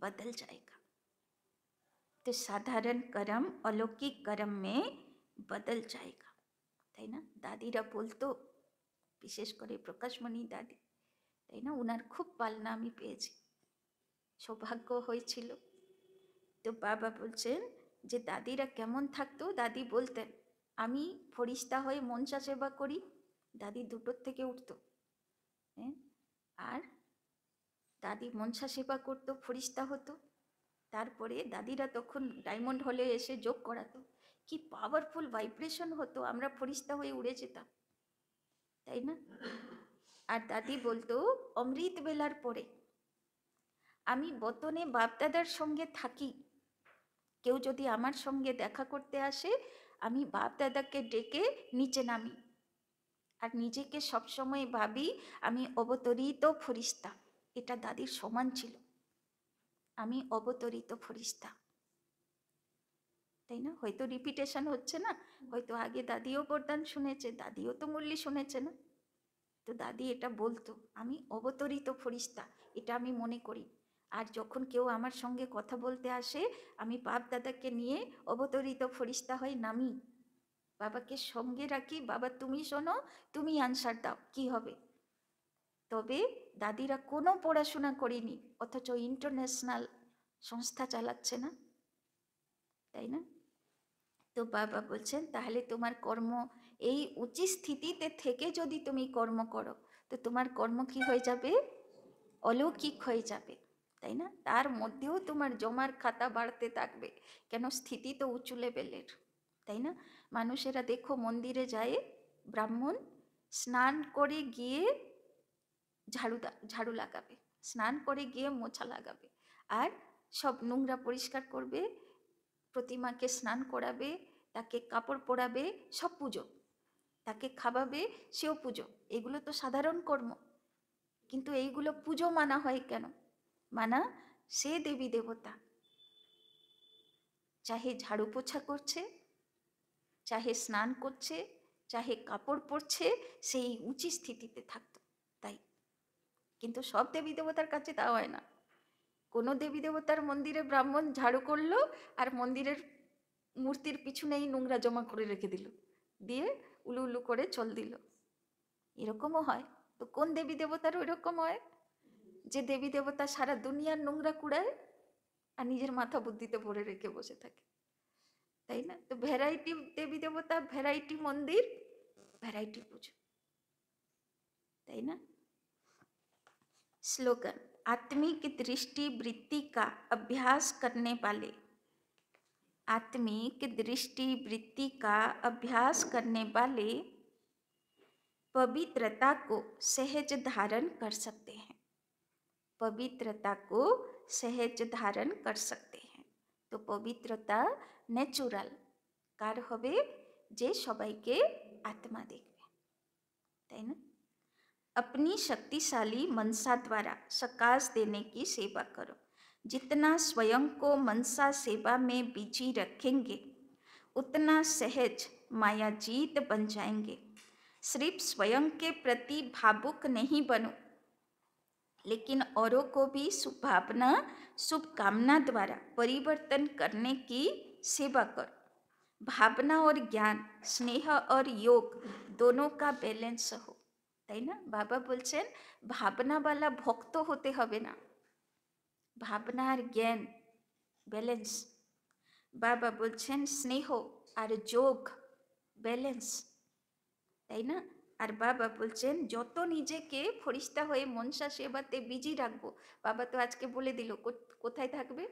बदल जाएगा। तो साधारण कर्म अलौकिक कर्म में बदल जाएगा, ताई ना? दादीरा बोलतो, विशेष करे प्रकाशमणि दादी, ताई ना? उनार खूब पालना आमी पेয়েছি, सौभाग्य হয়েছিল। तो बाबा बोलছেন যে দাদিরা কেমন থাকতো। দাদি বলতেন, আমি ফরিস্তা হয়ে মনসা সেবা করি। দাদি দুটোর থেকে উঠতো, হ্যাঁ, আর দাদি মনসা সেবা করতো, ফরিস্তা হতো। তারপরে দাদিরা তখন ডায়মন্ড হলে এসে যোগ করাতো, কি পাওয়ারফুল ভাইব্রেশন হতো, আমরা ফরিস্তা হয়ে উড়ে যেতাম, তাই না? আর দাদি বলতো, অমৃত বেলার পরে আমি বতনে বাপদাদার সঙ্গে থাকি। কেউ যদি আমার সঙ্গে দেখা করতে আসে, আমি বাপদাদাকে ডেকে নিচে নামি, আর নিজেকে সবসময় ভাবি আমি অবতরিত ফরিস্তা। এটা দাদির সমান ছিল, আমি অবতরিত ফরিস্তা, তাই না? হয়তো রিপিটেশন হচ্ছে না, হয়তো আগে দাদিও বরদান শুনেছে, দাদিও তো মুরলি শুনেছে না, তো দাদি এটা বলতো, আমি অবতরিত ফরিস্তা, এটা আমি মনে করি। আর যখন কেউ আমার সঙ্গে কথা বলতে আসে, আমি বাপ দাদাকে নিয়ে অবতরিত ফরিস্তা হয়ে নামি, বাবাকে সঙ্গে রাখি, বাবা তুমি শোনো, তুমি আনসার দাও, কি হবে। তবে দাদিরা কোনো পড়াশোনা করেনি, অথচ ইন্টারন্যাশনাল সংস্থা চালাচ্ছে না, তাই না? তো বাবা বলছেন, তাহলে তোমার কর্ম এই উচিত স্থিতিতে থেকে যদি তুমি কর্ম করো, তো তোমার কর্ম কি হয়ে যাবে? অলৌকিক হয়ে যাবে, তাই না? তার মধ্যেও তোমার জমার খাতা বাড়তে থাকবে, কেন স্থিতি তো উঁচু লেভেলের, তাই না? মানুষেরা দেখো মন্দিরে যায়, ব্রাহ্মণ স্নান করে গিয়ে ঝাড়ু লাগাবে, স্নান করে গিয়ে মোছা লাগাবে, আর সব নোংরা পরিষ্কার করবে, প্রতিমাকে স্নান করাবে, তাকে কাপড় পরাবে, সব পুজো, তাকে খাওয়াবে, সেও পুজো। এগুলো তো সাধারণ কর্ম, কিন্তু এইগুলো পুজো মানা হয় কেন? মানা, সে দেবী দেবতা চাহে ঝাড়ু পোছা করছে, চাহে স্নান করছে, চাহে কাপড় পরছে, সেই উঁচু স্থিতিতে থাকতো, তাই। কিন্তু সব দেবী দেবতার কাছে তা হয় না। কোনো দেবী দেবতার মন্দিরে ব্রাহ্মণ ঝাড়ু করলো, আর মন্দিরের মূর্তির পিছনেই নোংরা জমা করে রেখে দিল, দিয়ে উলু উলু করে চল দিল, এরকমও হয়। তো কোন দেবী দেবতার ওই রকম হয়? যে দেবী দেবতা সারা দুনিয়ার নোংরা কুড়ায় আর নিজের মাথা বুদ্ধিতে ভরে রেখে বসে থাকে, তাই না? তো ভ্যারাইটি দেবী দেবতা, ভ্যারাইটি মন্দির, ভ্যারাইটি পুজো, তাই না? स्लोगन, आत्मिक दृष्टि वृत्ति का अभ्यास करने वाले, आत्मिक दृष्टि वृत्ति का अभ्यास करने वाले पवित्रता को सहज धारण कर सकते हैं, पवित्रता को सहज धारण कर सकते हैं। तो पवित्रता ন্যাচুরাল কার হবে? যে সবাইকে আত্মা দেখবে, তাই না? अपनी शक्तिशाली मनसा द्वारा सकाश देने की सेवा करो। जितना स्वयं को मनसा सेवा में बिजी रखेंगे उतना सहज मायाजीत बन जाएंगे। सिर्फ स्वयं के प्रति भावुक नहीं बनो, लेकिन औरों को भी शुभ भावना शुभ कामना द्वारा परिवर्तन करने की सेवा करो। भावना और ज्ञान, स्नेह और योग दोनों का बैलेंस हो, তাই না? বাবা বলছেন ভাবনাওয়ালা ভক্ত হতে হবে না, ভাবনা আর জ্ঞান ব্যালেন্স। বাবা বলছেন স্নেহ আর যোগ ব্যালেন্স, তাই না? আর বাবা বলছেন যত নিজেকে ফরিস্তা হয়ে মনসা সেবাতে বিজি রাখবো, বাবা তো আজকে বলে দিল কোথায় থাকবে,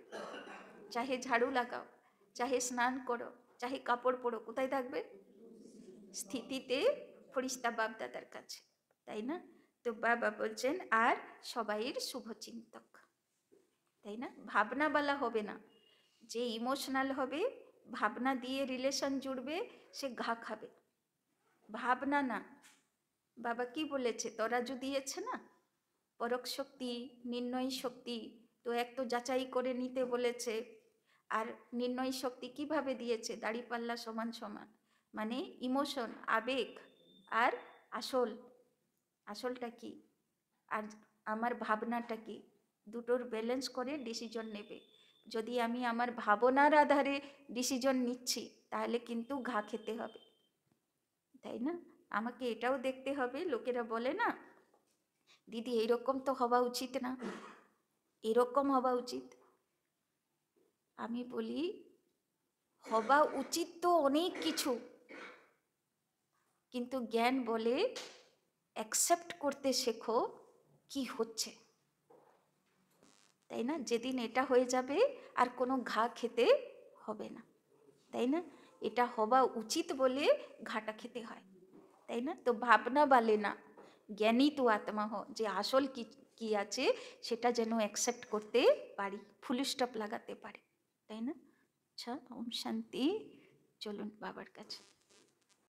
চাহে ঝাড়ু লাগাও, চাহে স্নান করো, চাহে কাপড় পরো, কোথায় থাকবে? স্থিতিতে ফরিস্তা বাপ দাদার কাছে, তাই না? তো বাবা বলছেন আর সবাইয়ের শুভচিন্তক, তাই না? ভাবনাওয়ালা হবে না, যে ইমোশনাল হবে, ভাবনা দিয়ে রিলেশন জুড়বে, সে ঘা খাবে। ভাবনা না, বাবা কি বলেছে, তরাজু দিয়েছে না, পরক শক্তি, নির্ণয় শক্তি, তো এক তো যাচাই করে নিতে বলেছে। আর নির্ণয় শক্তি কিভাবে দিয়েছে, দাড়িপাল্লা সমান সমান, মানে ইমোশন, আবেগ আর আসলটা কি, আর আমার ভাবনাটা কি, দুটোর ব্যালেন্স করে ডিসিশন নেবে। যদি আমি আমার ভাবনার আধারে ডিসিশন নিচ্ছি তাহলে কিন্তু ঘা খেতে হবে, তাই না? আমাকে এটাও দেখতে হবে, লোকেরা বলে না দিদি এইরকম তো হওয়া উচিত না, এরকম হওয়া উচিত। আমি বলি হওয়া উচিত তো অনেক কিছু, কিন্তু জ্ঞান বলে অ্যাকসেপ্ট করতে শেখো কি হচ্ছে, তাই না? যেদিন এটা হয়ে যাবে আর কোনো ঘা খেতে হবে না, তাই না? এটা হওয়া উচিত বলে ঘাটা খেতে হয়, তাই না? তো ভাবনা বলে না, জ্ঞানী তো আত্মা হ, যে আসল কি আছে সেটা যেন অ্যাকসেপ্ট করতে পারি, ফুল স্টপ লাগাতে পারি, তাই না? আচ্ছা, ওম শান্তি। চলুন বাবার কাছে।